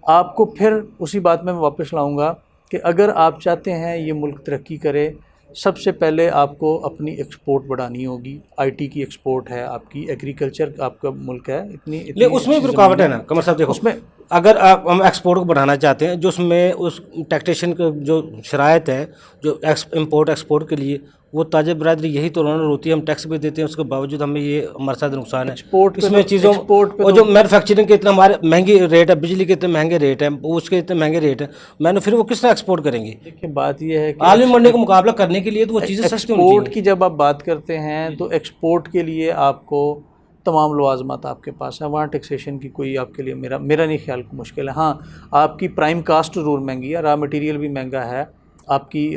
آپ کو پھر اسی بات میں واپس لاؤں گا کہ اگر آپ چاہتے ہیں یہ ملک ترقی کرے، سب سے پہلے آپ کو اپنی ایکسپورٹ بڑھانی ہوگی. آئی ٹی کی ایکسپورٹ ہے آپ کی، ایگریکلچر آپ کا ملک ہے، اتنی اس میں بھی رکاوٹ ہے نا قمر صاحب. دیکھو، اس میں اگر ہم ایکسپورٹ کو بڑھانا چاہتے ہیں، جو اس میں اس ٹیکسیشن کے جو شرائط ہے، جو امپورٹ ایکسپورٹ کے لیے، وہ تاجر برادری یہی تو رونر ہوتی ہے. ہم ٹیکس بھی دیتے ہیں، اس کے باوجود ہمیں یہ ہمارے ساتھ نقصان ہے. اس میں چیزوں اور جو مینوفیکچرنگ کے اتنا ہمارے مہنگی ریٹ ہے، بجلی کے اتنے مہنگے ریٹ ہیں، اس کے اتنے مہنگے ریٹ ہیں، پھر وہ کس طرح ایکسپورٹ کریں گے؟ دیکھیں، بات یہ ہے کہ عالمی منڈی کو مقابلہ کرنے کے لیے تو وہ چیزیں سستی ہونی ایکسپورٹ چاہیے. کی جب آپ بات کرتے ہیں تو ایکسپورٹ کے لیے آپ کو تمام لوازمات آپ کے پاس ہیں. وہاں ٹیکسیشن کی کوئی آپ کے لیے میرا نہیں خیال کو مشکل ہے. ہاں، آپ کی پرائم کاسٹ ضرور مہنگی ہے، را مٹیریل بھی مہنگا ہے، آپ کی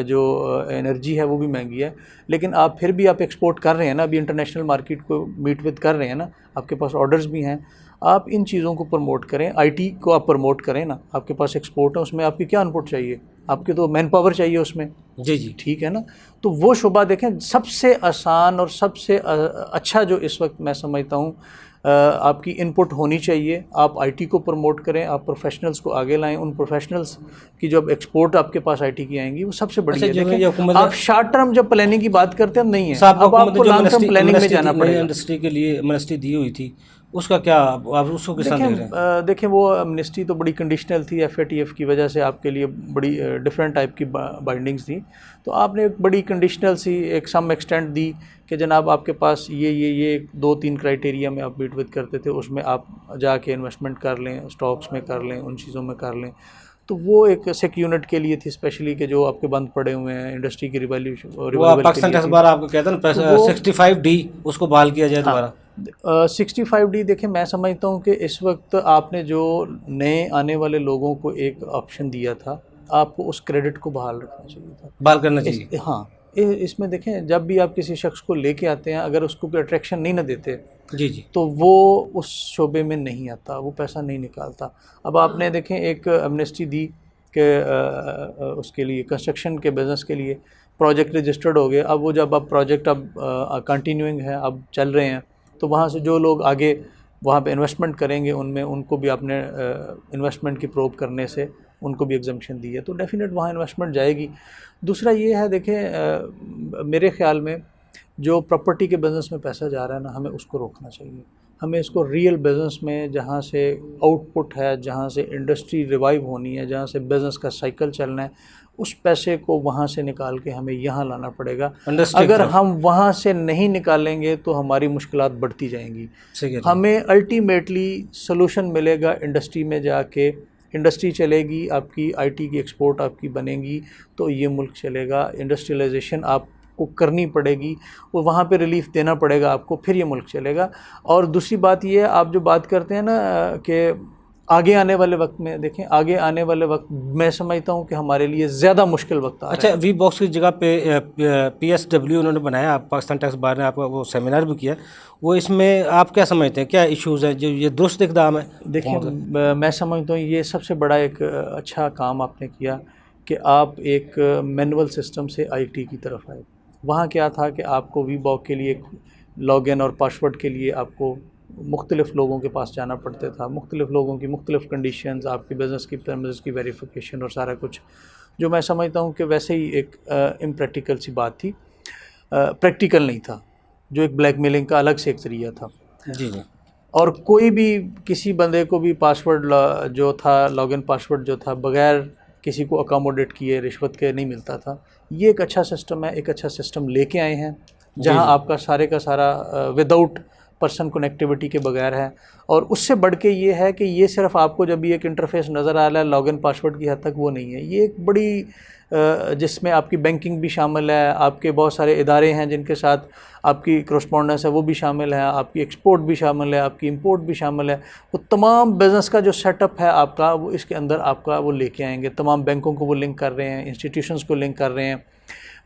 جو انرجی ہے وہ بھی مہنگی ہے، لیکن آپ پھر بھی آپ ایکسپورٹ کر رہے ہیں نا. ابھی انٹرنیشنل مارکیٹ کو میٹ وتھ کر رہے ہیں نا، آپ کے پاس آرڈرز بھی ہیں. آپ ان چیزوں کو پروموٹ کریں. آئی ٹی کو آپ پروموٹ کریں نا. آپ کے پاس ایکسپورٹ ہے، اس میں آپ کی کیا ان پٹ چاہیے؟ آپ کے تو مین پاور چاہیے اس میں. جی ٹھیک ہے نا. تو وہ شعبہ دیکھیں، سب سے آسان اور سب سے اچھا جو اس وقت میں سمجھتا ہوں آپ کی ان پٹ ہونی چاہیے. آپ آئی ٹی کو پروموٹ کریں، آپ پروفیشنلز کو آگے لائیں. ان پروفیشنلز کی جو اب ایکسپورٹ آپ کے پاس آئی ٹی کی آئیں گی، وہ سب سے بڑی ہے. دیکھیں، آپ شارٹ ٹرم جب پلاننگ کی بات کرتے ہیں، نہیں ہے. اب آپ کو لانگ ٹرم پلاننگ میں جانا پڑے گا. انڈسٹری کے لیے امنسٹی دی ہوئی تھی، اس کا کیا آپ اس کو کس طرح دیکھ رہے ہیں؟ دیکھیں، وہ امنسٹی تو بڑی کنڈیشنل تھی. FATF کی وجہ سے آپ کے لیے بڑی ڈفرینٹ ٹائپ کی بائنڈنگز تھیں. تو آپ نے ایک بڑی کنڈیشنل سی ایک سم ایکسٹینٹ دی کہ جناب آپ کے پاس یہ 2-3 کرائٹیریا میں آپ میٹ وتھ کرتے تھے، اس میں آپ جا کے انویسٹمنٹ کر لیں، اسٹاکس میں کر لیں، ان چیزوں میں کر لیں. تو وہ ایک سیک یونٹ کے لیے تھی اسپیشلی، کہ جو آپ کے بند پڑے ہوئے ہیں انڈسٹری کی ریویلیوشن. وہ پاکستان ٹیکس بار آپ کو کہتے ہیں 65D، اس کو بحال کیا جائے دوبارہ. 65D دیکھیں، میں سمجھتا ہوں کہ اس وقت آپ نے جو نئے آنے والے لوگوں کو ایک آپشن دیا تھا، آپ کو اس کریڈٹ کو بحال رکھنا چاہیے تھا. بحال کرنا چاہیے. ہاں، اس میں دیکھیں، جب بھی آپ کسی شخص کو لے کے آتے ہیں، اگر اس کو کوئی اٹریکشن نہیں نہ دیتے جی تو وہ اس شعبے میں نہیں آتا، وہ پیسہ نہیں نکالتا. اب آپ نے دیکھیں ایک ایمنسٹی دی کہ اس کے لیے کنسٹرکشن کے بزنس کے لیے پروجیکٹ رجسٹرڈ ہو گئے. اب وہ جب اب پروجیکٹ اب کنٹینیوئنگ ہے، اب چل رہے ہیں، تو وہاں سے جو لوگ آگے وہاں پہ انویسٹمنٹ کریں گے، ان کو بھی آپ نے انویسٹمنٹ کی پروب کرنے سے ان کو بھی ایگزمپشن دی ہے. تو ڈیفینیٹ وہاں انویسٹمنٹ جائے گی. دوسرا یہ ہے، دیکھیں، میرے خیال میں جو پراپرٹی کے بزنس میں پیسہ جا رہا ہے نا، ہمیں اس کو روکنا چاہیے. ہمیں اس کو ریئل بزنس میں، جہاں سے آؤٹ پٹ ہے، جہاں سے انڈسٹری ریوائیو ہونی ہے، جہاں سے بزنس کا سائیکل چلنا ہے، اس پیسے کو وہاں سے نکال کے ہمیں یہاں لانا پڑے گا. اگر ہم وہاں سے نہیں نکالیں گے تو ہماری مشکلات بڑھتی جائیں گی. ہمیں الٹیمیٹلی سلوشن ملے گا انڈسٹری میں جا کے. انڈسٹری چلے گی، آپ کی آئی ٹی کی ایکسپورٹ آپ کی بنے گی، تو یہ ملک چلے گا. انڈسٹریلائزیشن آپ کو کرنی پڑے گی، اور وہاں پہ ریلیف دینا پڑے گا آپ کو، پھر یہ ملک چلے گا. اور دوسری بات یہ ہے، آپ جو بات کرتے ہیں نا کہ آگے آنے والے وقت میں، دیکھیں، آگے آنے والے وقت میں سمجھتا ہوں کہ ہمارے لیے زیادہ مشکل وقت آ رہا ہے. اچھا، وی باکس کی جگہ پہ PSW انہوں نے بنایا، پاکستان ٹیکس بار نے آپ کا وہ سیمینار بھی کیا. وہ اس میں آپ کیا سمجھتے ہیں، کیا ایشوز ہیں؟ جو یہ درست اقدام ہے؟ دیکھیں، میں سمجھتا ہوں یہ سب سے بڑا ایک اچھا کام آپ نے کیا کہ آپ ایک مینول سسٹم سے آئی ٹی کی طرف آئے. وہاں کیا تھا کہ آپ کو وی باک کے لیے لاگ ان اور پاسورڈ کے لیے آپ کو مختلف لوگوں کے پاس جانا پڑتا تھا، مختلف لوگوں کی مختلف کنڈیشنز، آپ کی بزنس کی پریمیسز کی ویریفیکیشن اور سارا کچھ، جو میں سمجھتا ہوں کہ ویسے ہی ایک امپریکٹیکل سی بات تھی. پریکٹیکل نہیں تھا، جو ایک بلیک میلنگ کا الگ سے ایک ذریعہ تھا. جی. اور کوئی بھی کسی بندے کو بھی پاسورڈ جو تھا لاگ ان پاسورڈ جو تھا بغیر کسی کو اکاموڈیٹ کیے رشوت کے نہیں ملتا تھا. یہ ایک اچھا سسٹم ہے, ایک اچھا سسٹم لے کے آئے ہیں جہاں آپ کا سارے کا سارا وداؤٹ پرسن کنیکٹیوٹی کے بغیر ہے. اور اس سے بڑھ کے یہ ہے کہ یہ صرف آپ کو جب یہ ایک انٹرفیس نظر آ رہا ہے لاگ ان پاسورڈ کی حد تک وہ نہیں ہے, یہ ایک بڑی جس میں آپ کی بینکنگ بھی شامل ہے, آپ کے بہت سارے ادارے ہیں جن کے ساتھ آپ کی کرسپونڈنس ہے وہ بھی شامل ہے, آپ کی ایکسپورٹ بھی شامل ہے, آپ کی امپورٹ بھی شامل ہے. وہ تمام بزنس کا جو سیٹ اپ ہے آپ کا وہ اس کے اندر آپ کا وہ لے کے آئیں گے. تمام بینکوں کو وہ لنک کر رہے ہیں, انسٹیٹیوشنس کو لنک کر رہے ہیں.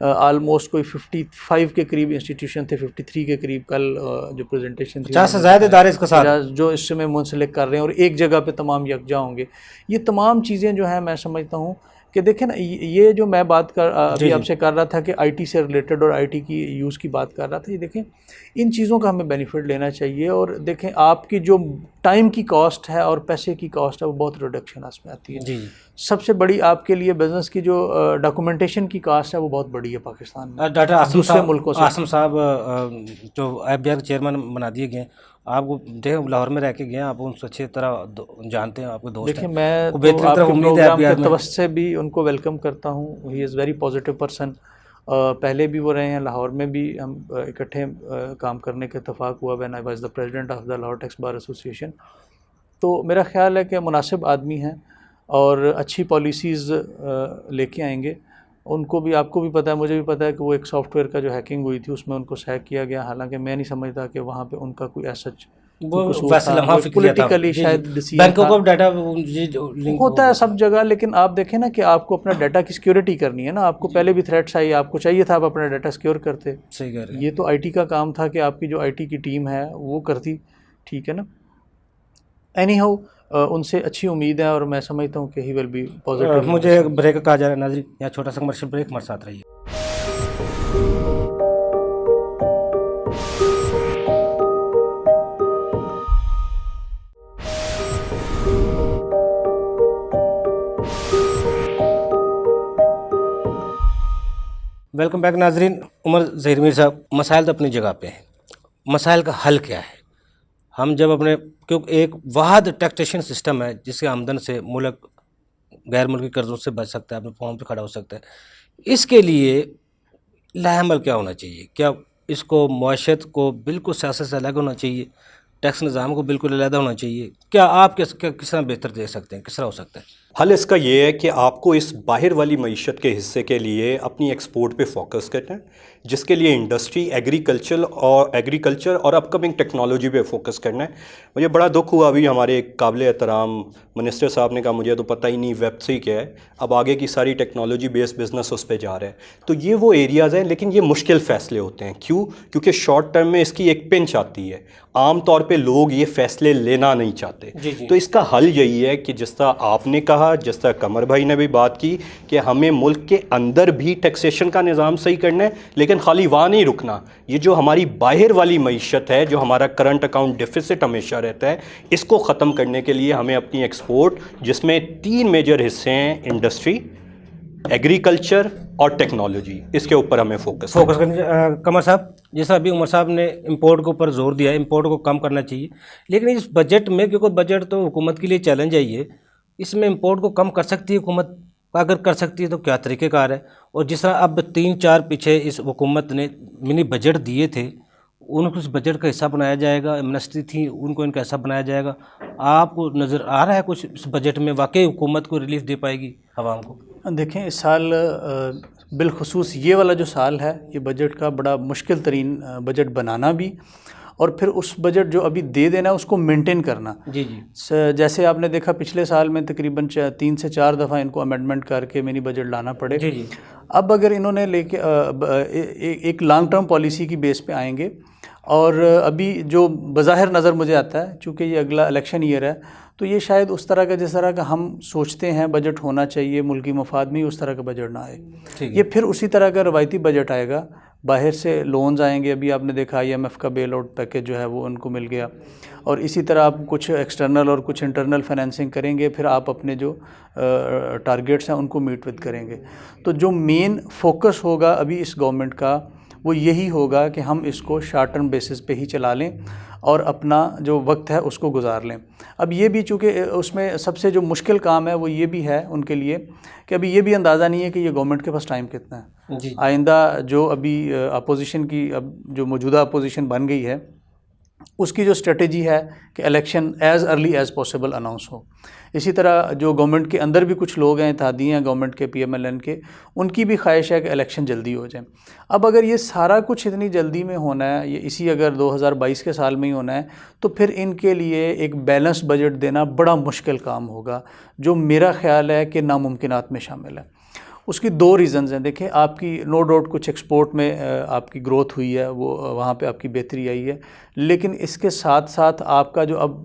آلموسٹ کوئی 55 کے قریب انسٹیٹیوشن تھے, 53 کے قریب کل جو پریزنٹیشن تھی 50 سے زیادہ ادارے اس کے ساتھ جو اس سے میں منسلک کر رہے ہیں اور ایک جگہ پہ تمام یکجا ہوں گے. یہ تمام چیزیں جو ہیں میں سمجھتا ہوں کہ دیکھیں نا, یہ جو میں بات ابھی آپ سے کر رہا تھا کہ آئی ٹی سے ریلیٹڈ اور آئی ٹی کی یوز کی بات کر رہا تھا, یہ دیکھیں ان چیزوں کا ہمیں بینیفٹ لینا چاہیے. اور دیکھیں آپ کی جو ٹائم کی کاسٹ ہے اور پیسے کی کاسٹ ہے وہ بہت ریڈکشن اس میں آتی ہے. سب سے بڑی آپ کے لیے بزنس کی جو ڈاکومنٹیشن کی کاسٹ ہے وہ بہت بڑی ہے پاکستان میں. ڈاکٹر دوسرے ملکوں سے عاصم صاحب جو ایف بی آئی کے چیئرمین بنا دیے گئے, آپ کو دیکھیں لاہور میں رہ کے گئے ہیں, آپ ان سے اچھی طرح جانتے ہیں, آپ کے دوست ہیں. دیکھیں میں بہترین آپ طرح کے امید ہے پروگرام FBR کے میں. توسط سے بھی ان کو ویلکم کرتا ہوں. ہی از ویری پازیٹیو پرسن. پہلے بھی وہ رہے ہیں لاہور میں بھی, ہم اکٹھے کام کرنے کا اتفاق ہوا when I was the president of the Lahore tax bar association. تو میرا خیال ہے کہ مناسب آدمی ہیں اور اچھی پالیسیز لے کے آئیں گے. ان کو بھی, آپ کو بھی پتہ ہے, مجھے بھی پتہ ہے کہ وہ ایک سافٹ ویئر کا جو ہیکنگ ہوئی تھی اس میں ان کو ہیک کیا گیا, حالانکہ میں نہیں سمجھتا کہ وہاں پہ ان کا کوئی ایسا پولیٹیکلی شاید بینکوں کو ڈیٹا ہوتا ہے سب جگہ. لیکن آپ دیکھیں نا کہ آپ کو اپنا ڈیٹا کی سیکیورٹی کرنی ہے نا, آپ کو پہلے بھی تھریٹس آئی, آپ کو چاہیے تھا آپ اپنا ڈیٹا سیکیور کرتے. صحیح کہہ رہے ہیں. یہ تو آئی ٹی کا کام تھا کہ آپ کی جو آئی ٹی کی ٹیم ہے وہ کرتی, ٹھیک ہے نا. اینی ہاؤ ان سے اچھی امید ہے اور میں سمجھتا ہوں کہ ہی ول بی پازیٹیو. مجھے بریک کہا جا رہا ہے ناظرین, یہاں چھوٹا سا کمرشل بریک, ہمارے ساتھ رہیے. ویلکم بیک ناظرین. عمر ظہیر میر صاحب, مسائل تو اپنی جگہ پہ ہیں, مسائل کا حل کیا ہے؟ ہم جب اپنے, کیونکہ ایک واحد ٹیکسیشن سسٹم ہے جس کے آمدن سے ملک غیر ملکی قرضوں سے بچ سکتا ہے, اپنے پاؤں پہ کھڑا ہو سکتا ہے. اس کے لیے لاہ عمل کیا ہونا چاہیے؟ کیا اس کو معیشت کو بالکل سیاست سے الگ ہونا چاہیے, ٹیکس نظام کو بالکل علیحدہ ہونا چاہیے؟ کیا آپ کس طرح بہتر دے سکتے ہیں, کس طرح ہو سکتا ہے؟ حل اس کا یہ ہے کہ آپ کو اس باہر والی معیشت کے حصے کے لیے اپنی ایکسپورٹ پہ فوکس کرنا ہے, جس کے لیے انڈسٹری, ایگریکلچر اور اپ کمنگ ٹیکنالوجی پہ فوکس کرنا ہے. مجھے بڑا دکھ ہوا, ابھی ہمارے ایک قابل احترام منسٹر صاحب نے کہا مجھے تو پتہ ہی نہیں ویب 3 کیا ہے, اب آگے کی ساری ٹیکنالوجی بیس بزنس اس پہ جا رہا ہے. تو یہ وہ ایریاز ہیں, لیکن یہ مشکل فیصلے ہوتے ہیں. کیوں؟ کیونکہ شارٹ ٹرم میں اس کی ایک پنچ آتی ہے. عام طور پہ لوگ یہ فیصلے لینا نہیں چاہتے. تو اس کا حل یہی ہے کہ جس طرح آپ نے کہا, جس طرح قمر بھائی نے بھی بات کی, کہ ہمیں ملک کے اندر بھی ٹیکسیشن کا نظام صحیح کرنا ہے, لیکن خالی وہاں نہیں رکنا. یہ جو ہماری باہر والی معیشت ہے, جو ہمارا کرنٹ اکاؤنٹ ڈیفیسٹ ہمیشہ رہتا ہے, اس کو ختم کرنے کے لیے ہمیں اپنی ایکسپورٹ, جس میں 3 میجر حصے ہیں, انڈسٹری, ایگریکلچر اور ٹیکنالوجی, اس کے اوپر ہمیں فوکس کرنا. قمر صاحب, جیسا ابھی عمر صاحب نے امپورٹ کے اوپر زور دیا ہے, امپورٹ کو کم کرنا چاہیے, لیکن اس بجٹ میں, کیونکہ بجٹ تو حکومت کے لیے چیلنج ہے یہ, اس میں امپورٹ کو کم کر سکتی ہے حکومت؟ اگر کر سکتی ہے تو کیا طریقہ کار ہے؟ اور جس طرح اب 3-4 پیچھے اس حکومت نے منی بجٹ دیے تھے, ان کو اس بجٹ کا حصہ بنایا جائے گا, ایمنسٹی تھی ان کو ان کا حصہ بنایا جائے گا. آپ کو نظر آ رہا ہے کچھ اس بجٹ میں واقعی حکومت کو ریلیف دے پائے گی عوام کو؟ دیکھیں اس سال بالخصوص یہ والا جو سال ہے, یہ بجٹ کا بڑا مشکل ترین بجٹ بنانا بھی, اور پھر اس بجٹ جو ابھی دے دینا اس کو مینٹین کرنا. جی. جیسے آپ نے دیکھا پچھلے سال میں تقریباً 3 سے 4 دفعہ ان کو امینڈمنٹ کر کے منی بجٹ لانا پڑے. جی. اب اگر انہوں نے لے کے ایک لانگ ٹرم پالیسی کی بیس پہ آئیں گے, اور ابھی جو بظاہر نظر مجھے آتا ہے, چونکہ یہ اگلا الیکشن ایئر ہے, تو یہ شاید اس طرح کا, جس طرح کا ہم سوچتے ہیں بجٹ ہونا چاہیے ملکی مفاد میں, اس طرح کا بجٹ نہ آئے. یہ پھر اسی طرح کا روایتی بجٹ آئے گا, باہر سے لونز آئیں گے. ابھی آپ نے دیکھا IMF کا بیل آؤٹ پیکیج جو ہے وہ ان کو مل گیا, اور اسی طرح آپ کچھ ایکسٹرنل اور کچھ انٹرنل فائنینسنگ کریں گے, پھر آپ اپنے جو ٹارگیٹس ہیں ان کو میٹ وتھ کریں گے. تو جو مین فوکس ہوگا ابھی اس گورنمنٹ کا وہ یہی ہوگا کہ ہم اس کو شارٹ ٹرم بیسس پہ ہی چلا لیں, اور اپنا جو وقت ہے اس کو گزار لیں. اب یہ بھی چونکہ اس میں سب سے جو مشکل کام ہے وہ یہ بھی ہے ان کے لیے کہ ابھی یہ بھی اندازہ نہیں ہے کہ یہ گورنمنٹ کے پاس ٹائم کتنا ہے. آئندہ جو ابھی اپوزیشن کی اب جو موجودہ اپوزیشن بن گئی ہے اس کی جو اسٹریٹجی ہے کہ election as early as possible announce ہو. اسی طرح جو گورنمنٹ کے اندر بھی کچھ لوگ ہیں اتحادی ہیں گورنمنٹ کے PMLN کے, ان کی بھی خواہش ہے کہ الیکشن جلدی ہو جائے. اب اگر یہ سارا کچھ اتنی جلدی میں ہونا ہے, یہ اسی اگر 2022 کے سال میں ہی ہونا ہے, تو پھر ان کے لیے ایک بیلنس بجٹ دینا بڑا مشکل کام ہوگا, جو میرا خیال ہے کہ ناممکنات میں شامل ہے. اس کی 2 ریزنز ہیں. دیکھیں آپ کی نو ڈاؤٹ کچھ ایکسپورٹ میں آپ کی گروتھ ہوئی ہے, وہ وہاں پہ آپ کی بہتری آئی ہے, لیکن اس کے ساتھ ساتھ آپ کا جو اب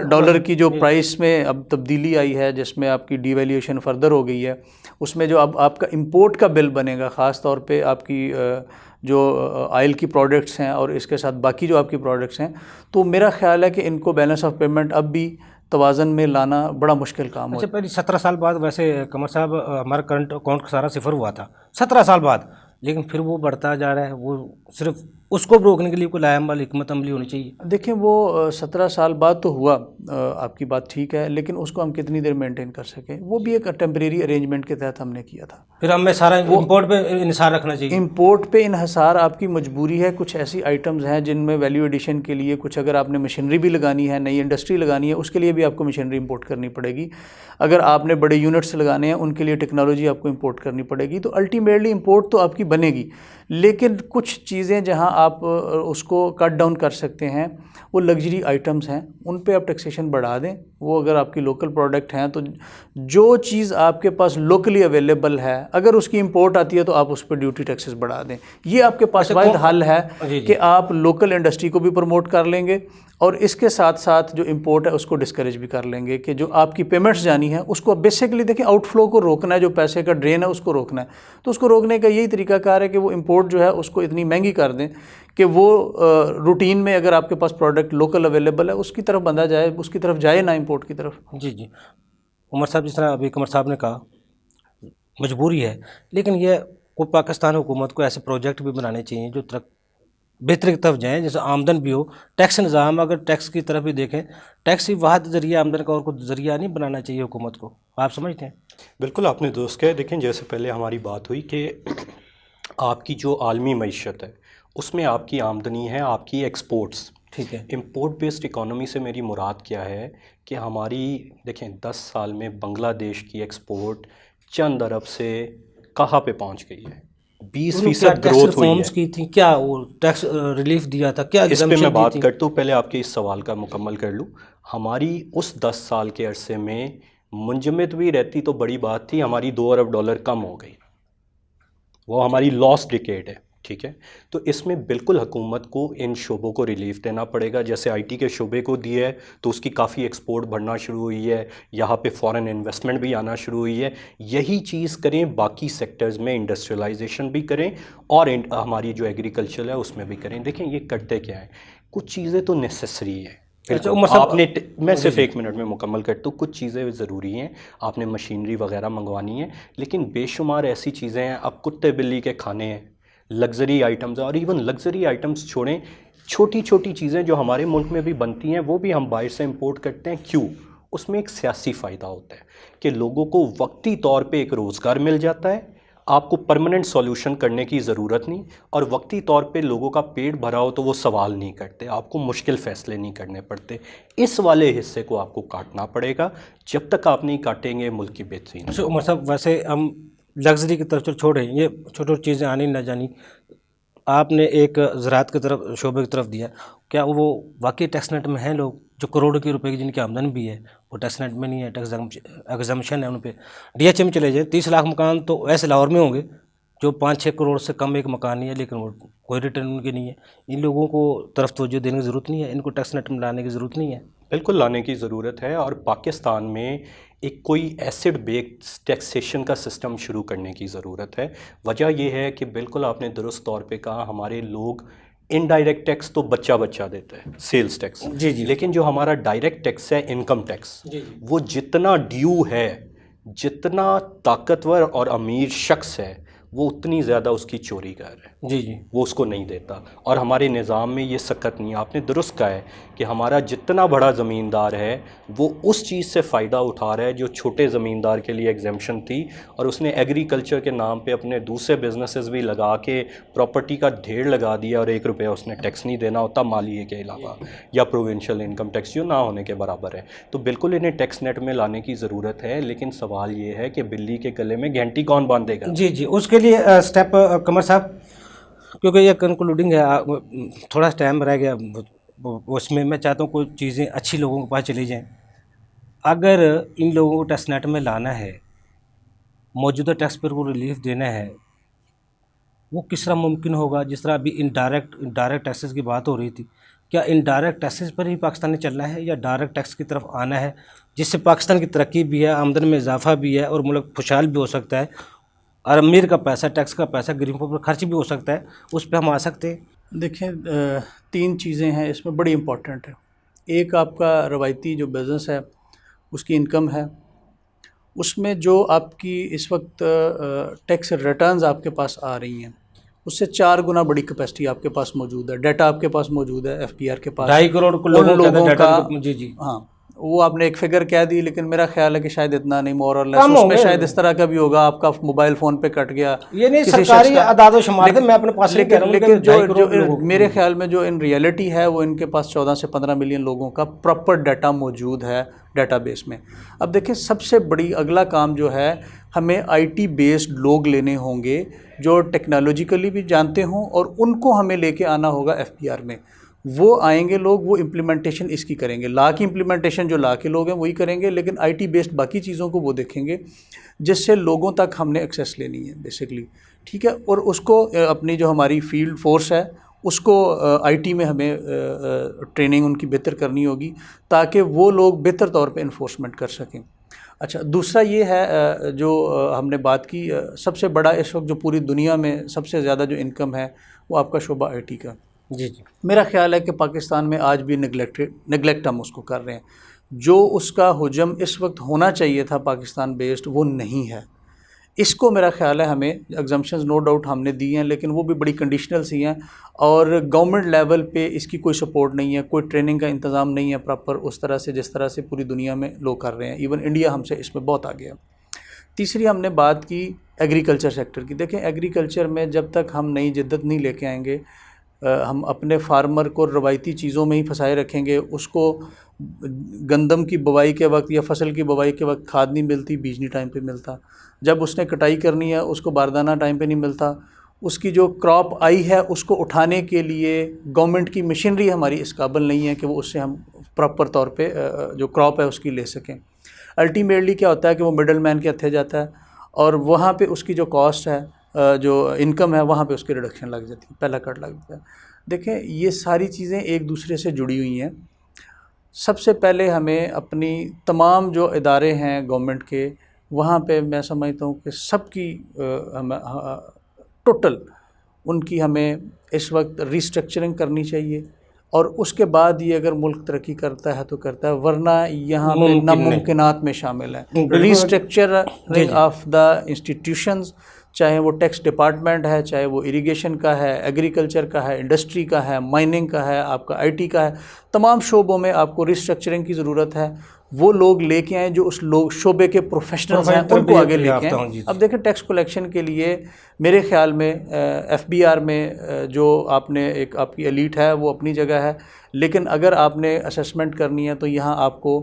ڈالر کی جو پرائس میں اب تبدیلی آئی ہے, جس میں آپ کی ڈی ویلیویشن فردر ہو گئی ہے, اس میں جو اب آپ کا امپورٹ کا بل بنے گا, خاص طور پہ آپ کی جو آئل کی پروڈکٹس ہیں اور اس کے ساتھ باقی جو آپ کی پروڈکٹس ہیں, تو میرا خیال ہے کہ ان کو بیلنس آف پیمنٹ اب بھی توازن میں لانا بڑا مشکل کام ہو. اچھا, پہلے 17 سال بعد ویسے قمر صاحب ہمارا کرنٹ اکاؤنٹ کا سارا صفر ہوا تھا 17 سال بعد, لیکن پھر وہ بڑھتا جا رہا ہے. وہ صرف اس کو روکنے کے لیے کوئی لائحہ حکمت عملی ہونی چاہیے. دیکھیں وہ 17 سال بعد تو ہوا, آپ کی بات ٹھیک ہے, لیکن اس کو ہم کتنی دیر مینٹین کر سکیں, وہ بھی ایک ٹیمپریری ارینجمنٹ کے تحت ہم نے کیا تھا. پھر ہمیں سارا امپورٹ پہ انحصار رکھنا چاہیے. امپورٹ پہ انحصار آپ کی مجبوری ہے. کچھ ایسی آئٹمز ہیں جن میں ویلیو ایڈیشن کے لیے کچھ اگر آپ نے مشینری بھی لگانی ہے, نئی انڈسٹری لگانی ہے, اس کے لیے بھی آپ کو مشینری امپورٹ کرنی پڑے گی. اگر آپ نے بڑے یونٹس لگانے ہیں ان کے لیے ٹیکنالوجی آپ کو امپورٹ کرنی پڑے گی. تو الٹیمیٹلی امپورٹ تو آپ کی بنے گی, لیکن کچھ چیزیں جہاں آپ اس کو کٹ ڈاؤن کر سکتے ہیں وہ لگژری آئٹمز ہیں, ان پہ آپ ٹیکسیشن بڑھا دیں. وہ اگر آپ کی لوکل پروڈکٹ ہیں تو جو چیز آپ کے پاس لوکلی اویلیبل ہے, اگر اس کی امپورٹ آتی ہے تو آپ اس پہ ڈیوٹی ٹیکسز بڑھا دیں. یہ آپ کے پاس واحد حل ہے کہ آپ لوکل انڈسٹری کو بھی پروموٹ کر لیں گے, اور اس کے ساتھ ساتھ جو امپورٹ ہے اس کو ڈسکریج بھی کر لیں گے, کہ جو آپ کی پیمنٹس جانی ہیں اس کو بیسیکلی دیکھیں آؤٹ فلو کو روکنا ہے, جو پیسے کا ڈرین ہے اس کو روکنا ہے. تو اس کو روکنے کا یہی طریقہ کار ہے کہ وہ امپورٹ جو ہے اس کو اتنی مہنگی کر دیں کہ وہ روٹین میں اگر آپ کے پاس پروڈکٹ لوکل اویلیبل ہے اس کی طرف بندہ جائے, اس کی طرف جائے, نہ امپورٹ کی طرف. جی عمر صاحب, جس طرح ابھی قمر صاحب نے کہا مجبوری ہے, لیکن یہ کوئی پاکستان حکومت کو ایسے پروجیکٹ بھی بنانے چاہیے جو بہتر کی طرف جائیں, جیسے آمدن بھی ہو. ٹیکس نظام اگر ٹیکس کی طرف بھی دیکھیں, ٹیکس ہی واحد ذریعہ آمدن کا اور کوئی ذریعہ نہیں بنانا چاہیے حکومت کو. آپ سمجھتے ہیں؟ بالکل آپ نے درست کہا. دیکھیں جیسے پہلے ہماری بات ہوئی کہ آپ کی جو عالمی معیشت ہے اس میں آپ کی آمدنی ہے آپ کی ایکسپورٹس. ٹھیک ہے. امپورٹ بیسڈ اکانومی سے میری مراد کیا ہے کہ ہماری دیکھیں 10 سال میں بنگلہ دیش کی ایکسپورٹ چند ارب سے کہاں پہ پہنچ گئی ہے, 20% گروتھ ہوئی ہے. کی تھی کیا, وہ ٹیکس ریلیف دیا تھا کیا, اس پہ میں بات کرتا ہوں. پہلے آپ کے اس سوال کا مکمل کر لوں. ہماری اس 10 سال کے عرصے میں منجمد بھی رہتی تو بڑی بات تھی, ہماری $2 ارب کم ہو گئی, وہ ہماری لاسٹ ڈیکیڈ ہے. ٹھیک ہے, تو اس میں بالکل حکومت کو ان شعبوں کو ریلیف دینا پڑے گا. جیسے IT کے شعبے کو دیا ہے تو اس کی کافی ایکسپورٹ بڑھنا شروع ہوئی ہے, یہاں پہ فورن انویسٹمنٹ بھی آنا شروع ہوئی ہے. یہی چیز کریں باقی سیکٹرز میں, انڈسٹریلائزیشن بھی کریں اور ہماری جو ایگریکلچر ہے اس میں بھی کریں. دیکھیں یہ کرتے کیا ہیں, کچھ چیزیں تو نیسیسری ہیں. آپ نے, میں صرف 1 منٹ میں مکمل کرتا ہوں. کچھ چیزیں ضروری ہیں, آپ نے مشینری وغیرہ منگوانی ہے, لیکن بے شمار ایسی چیزیں ہیں. اب کتے بلی کے کھانے ہیں, لگژری آئٹمز, اور ایون لگژری آئٹمز چھوڑیں, چھوٹی چھوٹی چیزیں جو ہمارے ملک میں بھی بنتی ہیں وہ بھی ہم باہر سے امپورٹ کرتے ہیں. کیوں؟ اس میں ایک سیاسی فائدہ ہوتا ہے کہ لوگوں کو وقتی طور پہ ایک روزگار مل جاتا ہے, آپ کو پرماننٹ سولوشن کرنے کی ضرورت نہیں, اور وقتی طور پہ لوگوں کا پیٹ بھرا ہو تو وہ سوال نہیں کرتے, آپ کو مشکل فیصلے نہیں کرنے پڑتے. اس والے حصے کو آپ کو کاٹنا پڑے گا. جب تک آپ نہیں کاٹیں گے ملک کی بہتری نہیں. عمر صاحب, ویسے ہم لگژری کی طرف چھوڑیں, یہ چھوٹی چھوٹی چیزیں آنی نہ جانی, آپ نے ایک زراعت کی طرف شعبے کی طرف دیا, کیا وہ واقعی ٹیکس نیٹ میں ہیں لوگ جو کروڑوں کی روپے کی جن کی آمدن بھی ہے وہ ٹیکس نیٹ میں نہیں ہے, ٹیکس ایگزمپشن ہے ان پہ. DH میں چلے جائیں, 30 لاکھ مکان تو ایسے لاہور میں ہوں گے جو 5-6 کروڑ سے کم ایک مکان نہیں ہے, لیکن وہ کوئی ریٹرن ان کی نہیں ہے. ان لوگوں کو طرف توجہ دینے کی ضرورت نہیں ہے, ان کو ٹیکس نیٹ میں لانے کی ضرورت نہیں ہے. بالکل لانے کی ضرورت ہے, اور پاکستان میں ایک کوئی ایسڈ بیسڈ ٹیکسیشن کا سسٹم شروع کرنے کی ضرورت ہے. وجہ یہ ہے کہ بالکل آپ نے درست طور پہ کہا, ہمارے لوگ انڈائریکٹ ٹیکس تو بچہ دیتے ہیں, سیلز ٹیکس, لیکن جو ہمارا ڈائریکٹ ٹیکس ہے, انکم ٹیکس, وہ جتنا ڈیو ہے, جتنا طاقتور اور امیر شخص ہے وہ اتنی زیادہ اس کی چوری کر رہا ہے، جی جی وہ اس کو نہیں دیتا. اور ہمارے نظام میں یہ سکت نہیں ہے. آپ نے درست کہا ہے کہ ہمارا جتنا بڑا زمیندار ہے وہ اس چیز سے فائدہ اٹھا رہا ہے جو چھوٹے زمیندار کے لیے ایگزیمپشن تھی، اور اس نے ایگریکلچر کے نام پہ اپنے دوسرے بزنسز بھی لگا کے پراپرٹی کا ڈھیر لگا دیا، اور 1 روپیہ اس نے ٹیکس نہیں دینا ہوتا مالیے کے علاوہ، یا پروونشل انکم ٹیکس جو نہ ہونے کے برابر ہے. تو بالکل انہیں ٹیکس نیٹ میں لانے کی ضرورت ہے، لیکن سوال یہ ہے کہ بلی کے گلے میں گھنٹی کون باندھے گا؟ جی جی اس کے لیے اسٹیپ قمر صاحب، کیونکہ یہ کنکلوڈنگ ہے، تھوڑا ٹائم رہ گیا اس میں چاہتا ہوں کوئی چیزیں اچھی لوگوں کے پاس چلی جائیں. اگر ان لوگوں کو ٹیکس نیٹ میں لانا ہے، موجودہ ٹیکس پر کو ریلیف دینا ہے، وہ کس طرح ممکن ہوگا؟ جس طرح ابھی انڈائریکٹ ٹیکسز کی بات ہو رہی تھی، کیا انڈائریکٹ ٹیکسز پر ہی پاکستان نے چلنا ہے یا ڈائریکٹ ٹیکس کی طرف آنا ہے، جس سے پاکستان کی ترقی بھی ہے، آمدن میں اضافہ بھی ہے اور ملک خوشحال بھی ہو سکتا ہے، اور امیر کا پیسہ، ٹیکس کا پیسہ غریبوں پر خرچ بھی ہو سکتا ہے، اس پہ ہم آ سکتے ہیں؟ دیکھیں 3 چیزیں ہیں اس میں بڑی امپورٹنٹ ہے. ایک آپ کا روایتی جو بزنس ہے اس کی انکم ہے، اس میں جو آپ کی اس وقت ٹیکس ریٹرنز آپ کے پاس آ رہی ہیں اس سے 4 گنا بڑی کیپیسٹی آپ کے پاس موجود ہے. ڈیٹا آپ کے پاس موجود ہے FBR کے پاس. 2.5 کروڑ ان لوگوں لوگوں کا جی جی ہاں وہ آپ نے ایک فگر کہہ دی، لیکن میرا خیال ہے کہ شاید اتنا نہیں، مور اور لیس کم اس ہوں میں گے. شاید اس طرح کا بھی ہوگا، آپ کا موبائل فون پہ کٹ گیا یہ نہیں کسی شخص سرکاری کا. اعداد و شمار ہے، میں اپنے پاس سے کہہ رہا ہوں، لیکن جو 2.5 کروڑ لوگوں میرے خیال میں جو ان ریئلٹی ہے وہ ان کے پاس 14 سے 15 ملین لوگوں کا پراپر ڈیٹا موجود ہے ڈیٹا بیس میں. اب دیکھیں سب سے بڑی اگلا کام جو ہے، ہمیں IT بیسڈ لوگ لینے ہوں گے جو ٹیکنالوجیکلی بھی جانتے ہوں، اور ان کو ہمیں لے کے آنا ہوگا FBR میں. وہ آئیں گے لوگ، وہ امپلیمنٹیشن اس کی کریں گے. لا کی امپلیمنٹیشن جو لا کے لوگ ہیں وہی کریں گے، لیکن IT بیسڈ باقی چیزوں کو وہ دیکھیں گے جس سے لوگوں تک ہم نے ایکسیس لینی ہے بیسکلی. ٹھیک ہے، اور اس کو اپنی جو ہماری فیلڈ فورس ہے اس کو IT میں ہمیں ٹریننگ ان کی بہتر کرنی ہوگی تاکہ وہ لوگ بہتر طور پہ انفورسمنٹ کر سکیں. اچھا، دوسرا یہ ہے جو ہم نے بات کی، سب سے بڑا اس وقت جو پوری دنیا میں سب سے زیادہ جو انکم ہے وہ آپ کا شعبہ IT کا. جی جی میرا خیال ہے کہ پاکستان میں آج بھی نگلیکٹ ہم اس کو کر رہے ہیں. جو اس کا حجم اس وقت ہونا چاہیے تھا پاکستان بیسڈ وہ نہیں ہے. اس کو میرا خیال ہے ہمیں ایگزمپشنز نو ڈاؤٹ ہم نے دی ہیں، لیکن وہ بھی بڑی کنڈیشنل سی ہیں، اور گورنمنٹ لیول پہ اس کی کوئی سپورٹ نہیں ہے، کوئی ٹریننگ کا انتظام نہیں ہے پراپر اس طرح سے جس طرح سے پوری دنیا میں لوگ کر رہے ہیں. ایون انڈیا ہم سے اس میں بہت آگے ہے. تیسری ہم نے بات کی ایگریکلچر سیکٹر کی. دیکھیں ایگریکلچر میں جب تک ہم نئی جدت نہیں لے کے آئیں گے، ہم اپنے فارمر کو روایتی چیزوں میں ہی پھنسائے رکھیں گے. اس کو گندم کی بوائی کے وقت یا فصل کی بوائی کے وقت کھاد نہیں ملتی، بیج نہیں ٹائم پہ ملتا. جب اس نے کٹائی کرنی ہے اس کو باردانہ ٹائم پہ نہیں ملتا. اس کی جو کراپ آئی ہے اس کو اٹھانے کے لیے گورنمنٹ کی مشینری ہماری اس قابل نہیں ہے کہ وہ اس سے ہم پراپر طور پہ جو کراپ ہے اس کی لے سکیں. الٹیمیٹلی کیا ہوتا ہے کہ وہ مڈل مین کے ہتھے جاتا ہے، اور وہاں پہ اس کی جو کاسٹ ہے، جو انکم ہے، وہاں پہ اس کی ریڈکشن لگ جاتی ہے، پہلا کٹ لگ جاتا ہے. دیکھیں یہ ساری چیزیں ایک دوسرے سے جڑی ہوئی ہیں. سب سے پہلے ہمیں اپنی تمام جو ادارے ہیں گورنمنٹ کے، وہاں پہ میں سمجھتا ہوں کہ سب کی ٹوٹل ان کی ہمیں اس وقت ریسٹرکچرنگ کرنی چاہیے. اور اس کے بعد یہ اگر ملک ترقی کرتا ہے تو کرتا ہے، ورنہ یہاں پہ ممکن نہیں. ناممکنات میں شامل ہے. بالکل. ریسٹرکچرنگ آف دا انسٹیٹیوشنز، چاہے وہ ٹیکس ڈپارٹمنٹ ہے، چاہے وہ اریگیشن کا ہے، ایگریکلچر کا ہے، انڈسٹری کا ہے، مائننگ کا ہے، آپ کا IT کا ہے، تمام شعبوں میں آپ کو ریسٹرکچرنگ کی ضرورت ہے. وہ لوگ لے کے آئیں جو اس شعبے کے پروفیشنلز ہیں، ان کو آگے لے کے آئیں. اب دیکھیں ٹیکس کلیکشن کے لیے میرے خیال میں FBR میں جو آپ نے ایک آپ کی ایلیٹ ہے وہ اپنی جگہ ہے، لیکن اگر آپ نے اسیسمنٹ کرنی ہے تو یہاں آپ کو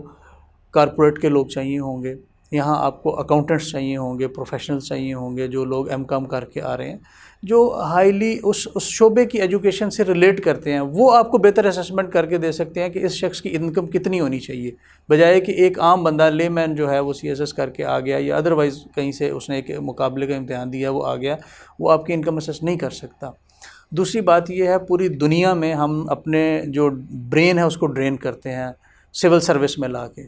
کارپوریٹ کے لوگ چاہیے ہوں گے، یہاں آپ کو اکاؤنٹنٹس چاہیے ہوں گے، پروفیشنلز چاہیے ہوں گے، جو لوگ M.Com کر کے آ رہے ہیں، جو ہائیلی اس شعبے کی ایجوکیشن سے ریلیٹ کرتے ہیں. وہ آپ کو بہتر اسیسمنٹ کر کے دے سکتے ہیں کہ اس شخص کی انکم کتنی ہونی چاہیے، بجائے کہ ایک عام بندہ لے مین جو ہے وہ CSS کر کے آ گیا، یا ادروائز کہیں سے اس نے ایک مقابلے کا امتحان دیا وہ آ گیا، وہ آپ کی انکم اسیس نہیں کر سکتا. دوسری بات یہ ہے، پوری دنیا میں ہم اپنے جو برین ہے اس کو ڈرین کرتے ہیں سول سروس میں لا کے.